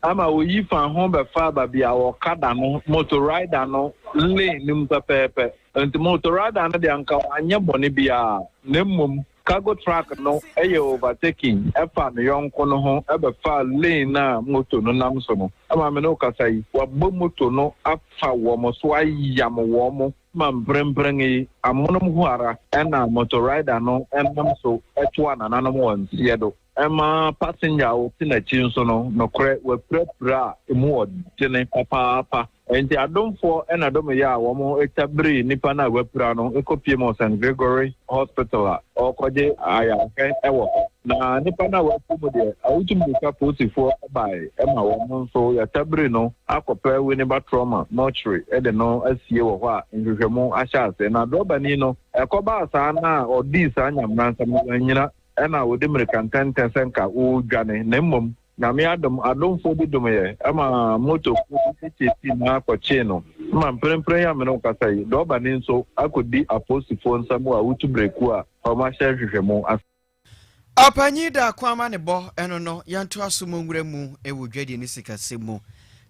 ama oyi fa ho be fa ba bia wo kada no motor rider no lane nim pepepe nti motor rider no de anka anya bone bia na mmom cargo truck no eye overtaking efa no yonko no ho ebe fa lane na motor no nam so no ama me no kasai wa bo motor no afa wo mo so ayam wo mo man brembrengi amonum huara ena motor rider no enam so etwa nananum won siedo ema passenger o tina chinso no kre we prepra emu odene papa enti adomfo ena dom ya wo mo etabri nipa na wepra no ekopie mo St Gregory Hospital o koje aya ke ewo na nipa na wepu de awutum ka posifo bai ema wo mo so ya tabri no akopa we ne ba trauma mortuary e de no asie wo ho a nhwehwemu ahya ase na dobani no ekoba asa na odi sa nyamransa nyina ena wodi American 10% ka o dwane na mmom na me adom bi dom ye ama moto ti na akọche no ma mprempren ya me no kasai dobani nso akodi aposifo nsam a wutu breku a o ma hye hwehwemu apanyi da kwama ne bo eno no yanto asomo nwura mu e wo dwade ni sikase mu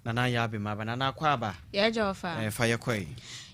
na ya be ma bana na kwa aba ye jofa fa ye koi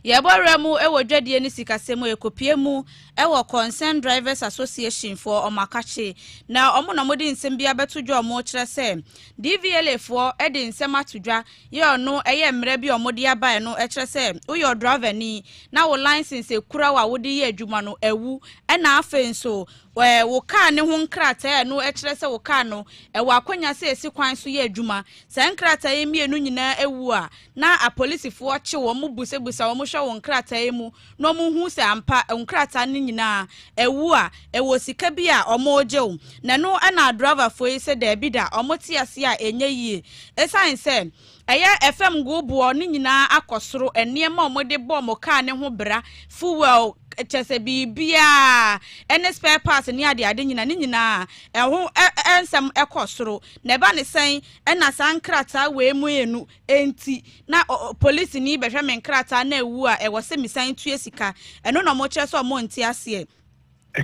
ye borra mu e wo dwade ni sikase mu ekopie mu e wo Concerned Drivers Association for omakache na omo na modi nsem bia betodwo omo kire se DVLA for e de nsem atodwa ye ono eye mre bi omo de abae no e kire se uyo driver ni na wo license ekura wa wo de ye adwuma no ewu e na afa nso wo car ne ho nkrata no e kire se wo car no e wo akonya se esi kwan so ye adwuma se nkrata ye mienu nyina ewu a na a policefo che wo mu busebusa wo mu hwe wo nkrata ye mu no mu hu se ampa nkrata ne nyina ewu a ewo sika bi a omo ojew na no ana driver fo yi se da bi da omo tiase a enye yie esan se eya FM go bo ne nyina akosoro enema omo de bo mo car ne ho bra fuel chese bibia ene spare parts ni ade nyina ne nyina eho ensem ekosoro na ba ne sen ena sankrata we mu enu enti na police ni behwe me nkrata na ewu a ewo se misan tue sika eno na mo kire so mo nti ase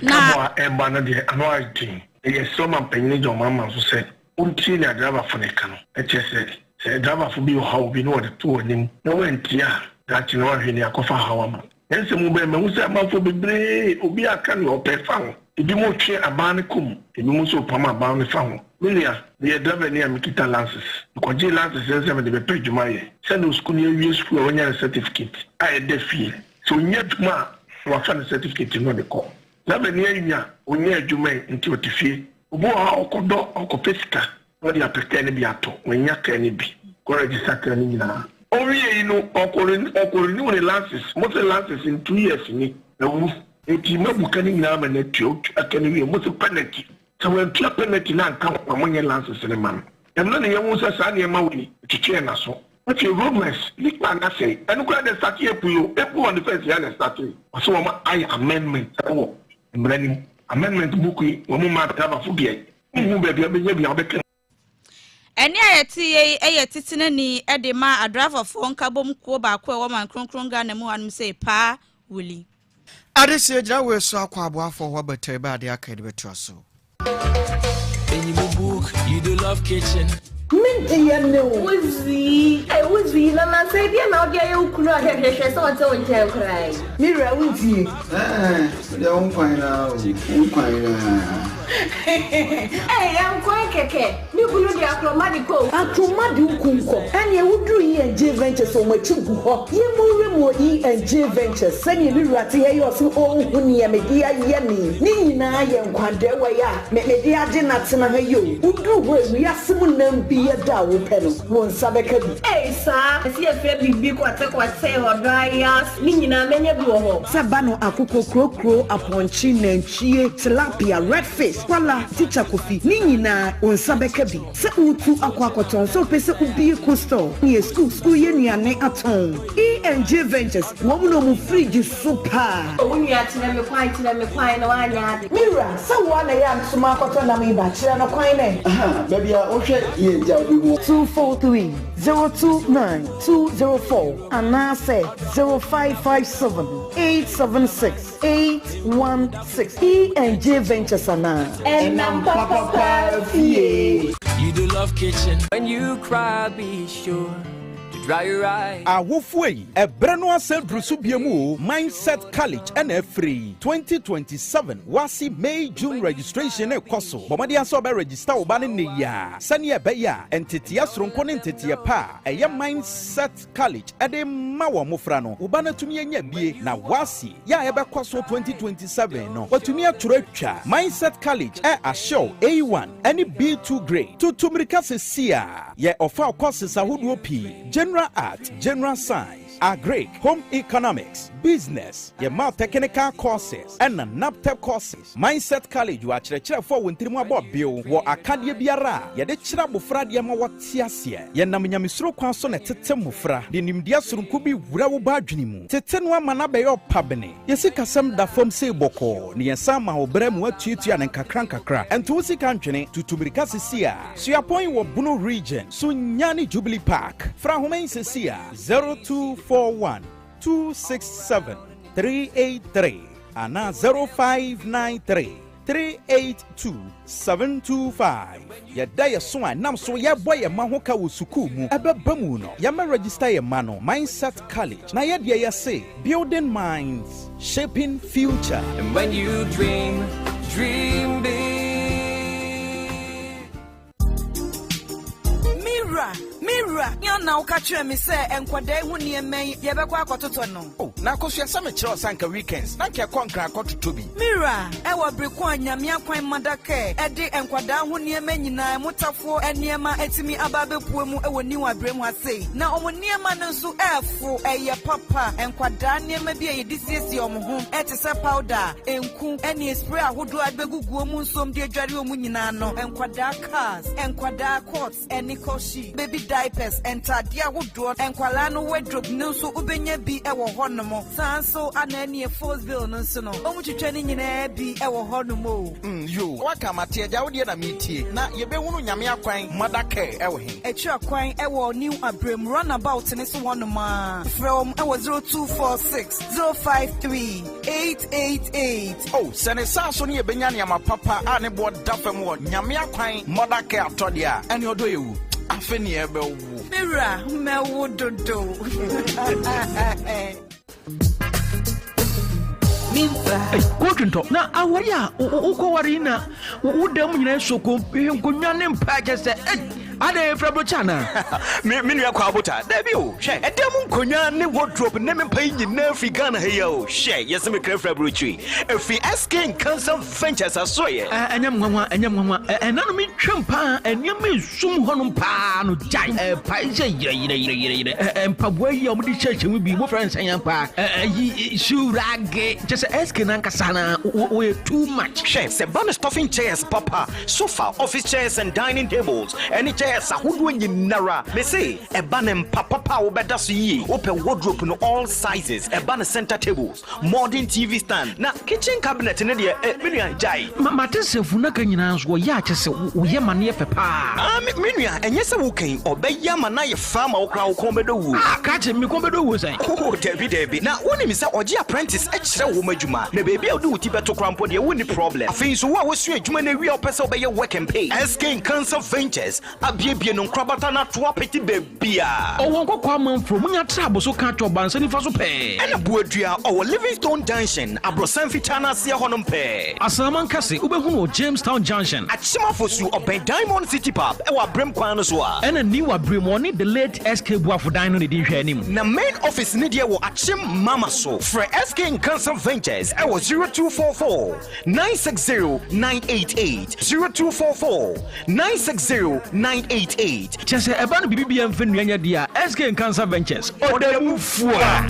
na eba na de ano aitin e so man penye jo mama so se unti na driver fo ne kanu e chese se driver fo bi o hawo bi no de to onim na wenti a that no hwe ni akofa hawa ma ense mu be me se amafo bebre obi aka ne opefa ebi mo twe aban kum ebi mo so pama aban ne fa ho milia the driver ni amikita lances ko je lances ense me de be pedjuma ye se no school ni wi school wonya certificate a de fie so nyetuma wa fa certificate no de ko driver ni anya onya adwuma nti otifie obo a okodo okopesika no de apeka ne bi ato wonya ka ne bi ko register ka ne nyina owie no okori ni woni lances mo se lances in 2 years ni ewu eti mabuka ni nyina ma na tuo aka ne wie mo se penalty so when tuo penalty na nka kwa mo nye lances ne man em no ne yewu se sa ne ma woni titwe na so ati romans likpa na say enu kwa de start epu on the first year na start so mo ai amendment so mbrani amendment book wo mo ma ta fu bia mu be bia be nya bia obeka eni ayeti titinani edema a driver for nkabom ko ba ko wo man kronkronga na mu anum say pa wuli adese ejira we so akwa aboafo ho betere ba de aka de beto so in your book you do love kitchen Wuzi na say dia na odia ye ukunu ahwehwehwe so wonte wonte nkrai mira wuzi de unkwan na am kwai keke ni kunu dia akromadi ukunko ene wuduru ENJ Ventures o machugu ho ye mo ENJ Ventures sanye ni rate ye yo so ohun ni media ye ni nyina ye nkwade wa ya media age na tena ha yo uduru ho wi asemu nam bi ye da wo peno won sabeka bi sa si e fe bibi kwate hodaya ni nyina menye bi wo ho Sabano akoko krokro aponchi nanchie tilapia redfish kwala teacher kofi ni nyina won sabeka bi se utu akwakoton so pese ubi coastal ni school ye nuane aton ENJ Ventures wo no mu fridge super woni atena me kwai na wanya ade mira sa wo na ya nsuma akoton na me ba kire no kwan ne baby a o hwe ENJ 243-029-204 Ananse 0557-876-816 E&J Ventures and You do love kitchen. When you cry, be sure to dry your eyes. Awofwe ebrano asem drusu biemu Mindset College and free 2027 wasi May June registration ekoso bomadi aso be register obane ne ya sane ebe ya entity asronko ne entity pa eye Mindset College ede ma wo mofra no obane tumi enya bie na wasi ya ebe kwaso 2027 no watumi atwa Mindset College ashow A1 any B2 grade to tumrika sesia ye offer courses ahodo pi general art, general science, agric, home economics, business, your math technical courses, and the NAPTEP courses. Mindset College, you are chere for wintrimu about bill, wa akadia biara, ya de chira bufra dia ma watiasia, ya namnyamisro kwanso na tete mufra, di nimdia surunkubi wurawo badwinimu, tete nwa manabe yo pabene, yesi kasem da fom se boko, ni yesa ma obremu atuitu ya nkakra, ento usi kanchene, tutumirika sisia, suya point wa Bunu region, so nyani Jubilee Park, fra hume Sia 0241-267-383 and 0593-382-725. Ya daya swa nam so ya boy ya mahoka usuku mu ebe bamu no ya ma register ya mano Mindset College na ya dia ya say building minds shaping future. And when you dream big. Mira, you now catch me say and kwade hu ne men ye be kwa akototo no. Oh, na koso yasa me kire osanka weekends. Na nke konkra akoto tobi. Mira, e wo breku anyame akwan madake. E de enkwada hu ne men nyina mutafo eniema etimi ababepuo mu e woni wabrem ase. Na omo niema no nso efo eye papa enkwada niema bi e disiesie omo ho. E te se powder, enku, eni spray ahodo abeguguo mu nsom de adware omu nyina no. Enkwada cars, enkwada coats, eni koshi, baby diapers entadia wodo enkwala no wardrobe no so ubenya bi e wo honomo sanso anani e force bill no so no omutwetwa ni nyina bi e wo honomo yo waka mate agya wo de na metie na ye be hunu nyame akwan madake e wo he echi akwan e wo new abrem runabout ni so honoma from e wo 0246 053 888 oh sene sanso ni ye benya ne amapapa a ne bo dafem wo nyame akwan madake atodia ene odo yewu afeni ebe wu Mira mewu dodo Kotunto na awaria ukowari na udam nyina soko nkonwa ne mpaje se ade frabo chana menu yakwa abota dabi o hwe edem nkonwa ne wardrobe ne mpai nyina Africa na heya o hwe yeseme krefra brochi efi SK Cancer Ventures asoye anyam nwanwa enanu mi twempa anyam sum honum pa no jai paise yire empabwa yi omdi cheche wi bi mo friends anyampa yi shurage just SK nankasana we too much hwe se ban stuffing chairs papa sofa office chairs and dining tables any chairs ahodo nyinara me say ebanem papa wo beda so yi open wardrobe no all sizes eban center tables modern TV stand na kitchen cabinet ne de menua jai matesefu na ka nyina so ya kyese wo ye mane pepa menua enye se wo kan obeya mana ye fama wo kra wo kon bedo wu ka che me kon bedo wu sai oh debi na woni mi se oje apprentice e kire wo madwuma na bebi a wo ti beto krampo de woni problem afin so wo su adwuma na wi a opese obeye work and pay SK Cancer Ventures abie no krabata na to apeti bebia won kokwa manfro munya trabo so ka to banse ni fa so pe ena buadua o Livingstone Junction abrosan fitana se honom pe asaman kase ubehunu Jamestown Junction achimafosu oben Diamond City Pub e wa brem kwan no so a ena ni wa brem oni the late SK Buafo Dino ne di hwe anim na main office ne de wo achim mama so for SK Cancer Ventures e wo 0244 960 988 0244 960 988 chese eba no bibia mfa nuanya dia SK Cancer Ventures odamu fua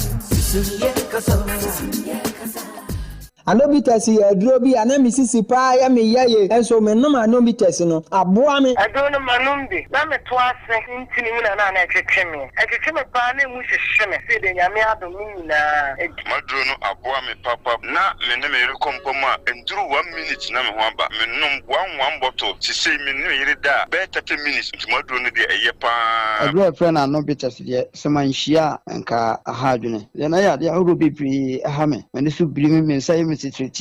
Anobites ye drobi anami sisi pa ya me yaye enso me no anobites no aboa me adono manumbi na me to ase ntini mu na na etwetwe me pa na mu hwehwe me se de nyame adom nyina maduro no aboa me papa na me ne me rekompom a enduru 1 minute na me ho aba me nom 1 bottle sisi me ne yire da be 30 minutes maduro no de eye pa agro friend anobites de semanhia nka ahadwene de na ya de ahoro bibiri aha me me so biri me say me treat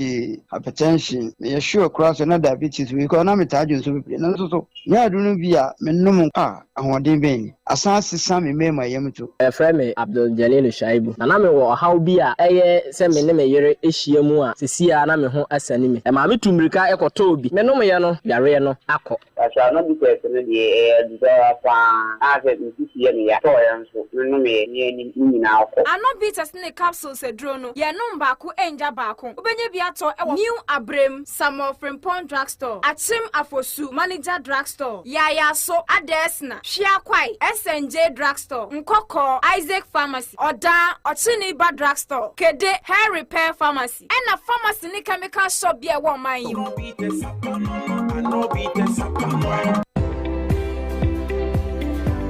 hypertension me sure cross na diabetes we ko na me tajo so bibiri na so ya adunu bia me nom ahoden ben asan sesa me mema yem to friend me Abdul Jalil Shaibu na me wo how bia eye se me ne me yere ehia mu a sesia na me ho asani me ma me tumrika ekoto obi me nom ye no yare no akọ asa na bi kwese de do fa ase nsisi ye ne ya to ya nso me nom ye ni nyina akọ Anobites ne capsules edro no ye nom baako enja baako obenye bi ato e New Abrem Samuel Frimpong Drugstore Achim Afosu Manager Drugstore Yaya So Adesna Hwiakwai SNJ Drugstore Nkoko Isaac Pharmacy Oda Ochiniba Drugstore Kede Hair Repair Pharmacy and a pharmacy ni chemical shop bi e wo man yi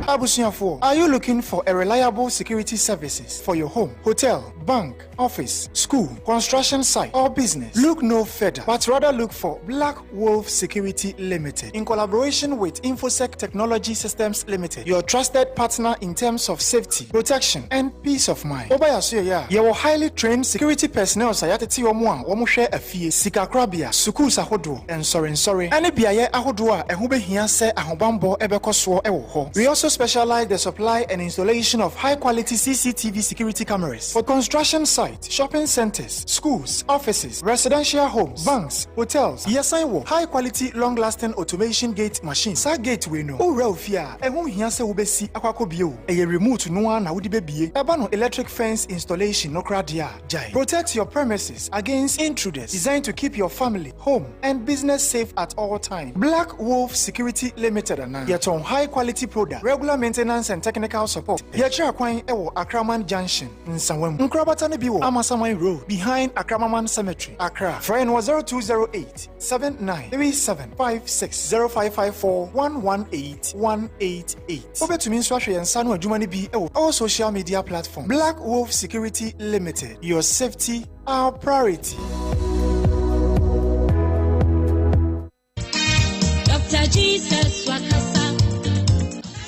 Abusiafo, are you looking for a reliable security services for your home, hotel, bank, office, school, construction site, or business? Look no further, but rather look for Black Wolf Security Limited in collaboration with InfoSec Technology Systems Limited, your trusted partner in terms of safety, protection, and peace of mind. Your highly trained security personnel sayateti omwa omuhwe afie sikakrabia schools ahodo and sorry any biaye ahodo a ehube hia se ahobambo ebekoso ewo ho. We also specialize the supply and installation of high-quality CCTV security cameras for construction sites, shopping centers, schools, offices, residential homes, banks, hotels. Yes, I will. High-quality, long-lasting automation gate machines. Sa gate we know. Oh, Ralphia. Ehun hiya se ubesi akwakobio. Eye remote nuwa na udi bebie. Ebano electric fence installation no kradia. Jai. Protect your premises against intruders. Designed to keep your family, home, and business safe at all times. Black Wolf Security Limited ana. Yet on high-quality product. Regular maintenance and technical support. Yachira Kwan Ewo Akraman Junction in Sanwem. Nkrabata Nebiwo Amasamai Road behind Akramaman Cemetery, Accra. Friend was 0208 793756 0554 118 188. Obe to mean Swashwe and Sanu Jumani B all social media platforms. Black Wolf Security Limited. Your safety, our priority. Dr. Jesus Wakasa.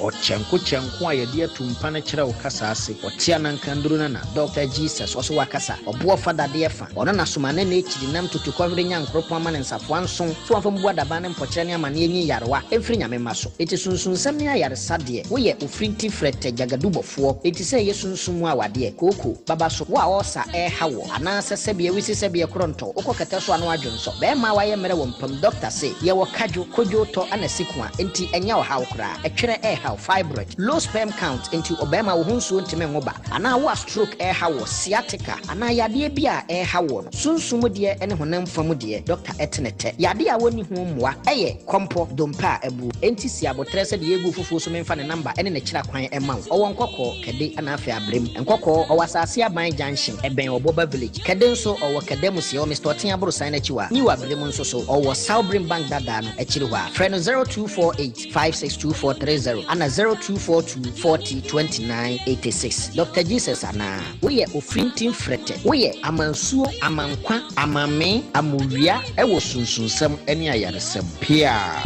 Ochenko a yɛde atumpa no kyerɛ wo kasa ase ɔtea nankanduro no na Dr. Jesus ɔso wakasa ɔboɔ fada de fa ɔno na soma ne ɛkyiri nam totokɔwere nyankropɔn ama ne nsafoa nson so wamfa mbu adaba ne mpɔkyerɛ ne ama ne ɛnyi yarewa ɛmfiri nyame ma so ɛti sunsunsɛm ne ayaresa deɛ woyɛ ofrinti frɛtɛ jagadubɔfoɔ ɛti sɛ ɛyɛ sunsum mu awadeɛ kooko baba so wo a ɔsa ɛha wɔ anaasɛ sɛbeɛ wisi sɛbeɛ korɔntɔ wokɔ kɛtɛ so ano adwonsɔ bɛɛma wayɛ mmerɛ wɔ mpam dɔkta se yɛwɔ kadwo kodwo tɔ anasiku a enti ɛnyɛ ɔhaw koraa ɛtwerɛ ɛha fibroid low sperm count into obema wo hunsuo ntime ngoba ana wo stroke hawo sciatica ana yade bia hawo no sunsum de ene honam fam de doctor etnete yade a woni ho mmoa eye kompo dompa abu enti si abotre se de egu fufu so memfa ne number ene ne kira kwan ema wo owo nkokọ kede ana afi abrem nkokọ owasase aban junction eben oboba village kede nso owo kede musie o Mr. Otin aburu san na chiwa ni wa abrem nso so owo Southbrim bank dada no akiri ho a friend 0248 562430 ana 0242 40 29 86. Dr. Jesus ana we ofrintin frete we amansuo amankwa amame amuria ewo sunsunsem ene ayaresem pia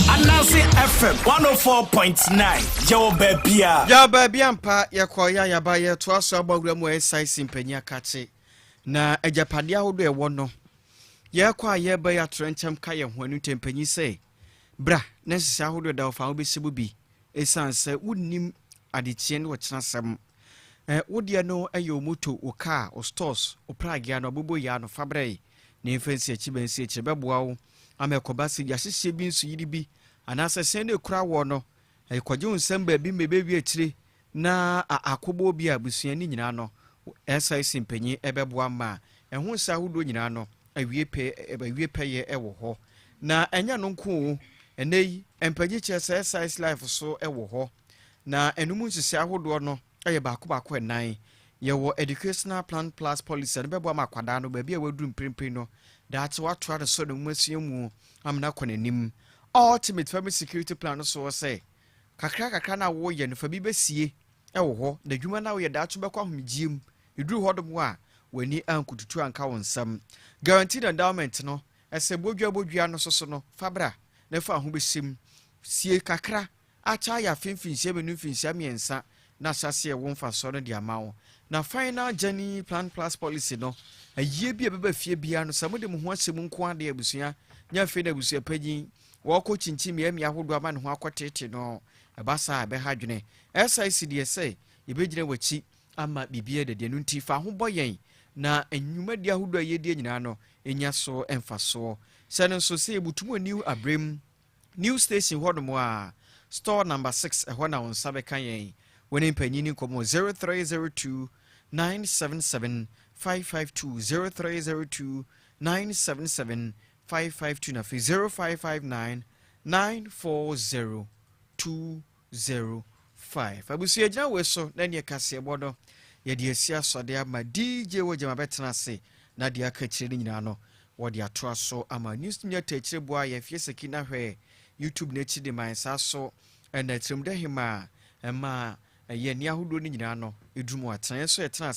Ananse FM 104.9 ya babia mpa yakoya yabaye to aso agbawura mu exercise mpanya kache na ejapade ahodo ewo no ye kwa ye ba ya trenchem ka ye hwanu tempanyi sei bra na sisa ahodo da ofa obesibu bi esanse unnim adechie ne wo kyerasem wodie no ayo moto o car o stores o pragia no bobo ya no fabrei na efensi achibensi echebeboa wo amekobasi yahyehyɛ bi nso yiri bi anase sene kura wo no ekwaje unsem ba bi mebewi akire na akobo bi abusuani nyina no SIC mpanyi ebeboa ma ehun sa ahodo nyina no awie pe ye ewo ho na enya no nko enei empanyi che SIC life so ewo ho na enumu nsisi ahodo no ɛyɛ baako ɛnan yɛwɔ educational plan plus policy no bɛboa ma akwadaa no baabi a waduru mprempren no daate watoa no so no mu asua mu amena kɔ n'anim ultimate family security plan no so wɔ sɛ kakra na woyɛ no fa bi bɛsie ɛwɔ hɔ na adwuma na woyɛ daate bɛkɔ ahomegyiem ɛduru hɔ dom a w'ani ankututu anka wo nsam guaranteed endowment no ɛsɛ bodua no so no fabra na fa ho bɛsim sie kakra acha ya finfinhyia benu finhyia miensa na sase e won fa so no de ama wo na final journey plan plus policy no ayie bi beba fie bia no samode mu ho asem nko ade abusua nya fe na abusua pagyin wo ko chinchimi ami ahodo ama ne ho akotete no ebasa be ha dwene SICDSA ibegyina wachi ama bibia de no nti fa ho boyen na enwuma di ahodo ayedie nyina no enya so emfa so sene so se ebutumo new abrem new station hodomo a store number 6 ehɔ na on sabe kan yen woni panyini komo 0302 977 552 0302 977 552 na 0559 940 205 abusu agina we so na ne kase bodo ye de asia sode ama DJ wojama betena se na de aka kire nyina no wo de atoa so ama news nya takire boa ye fie sekina hwe YouTube na chi de man sa so na trim de hima ma ye ni ahodo ni nyina no edumu atan so etena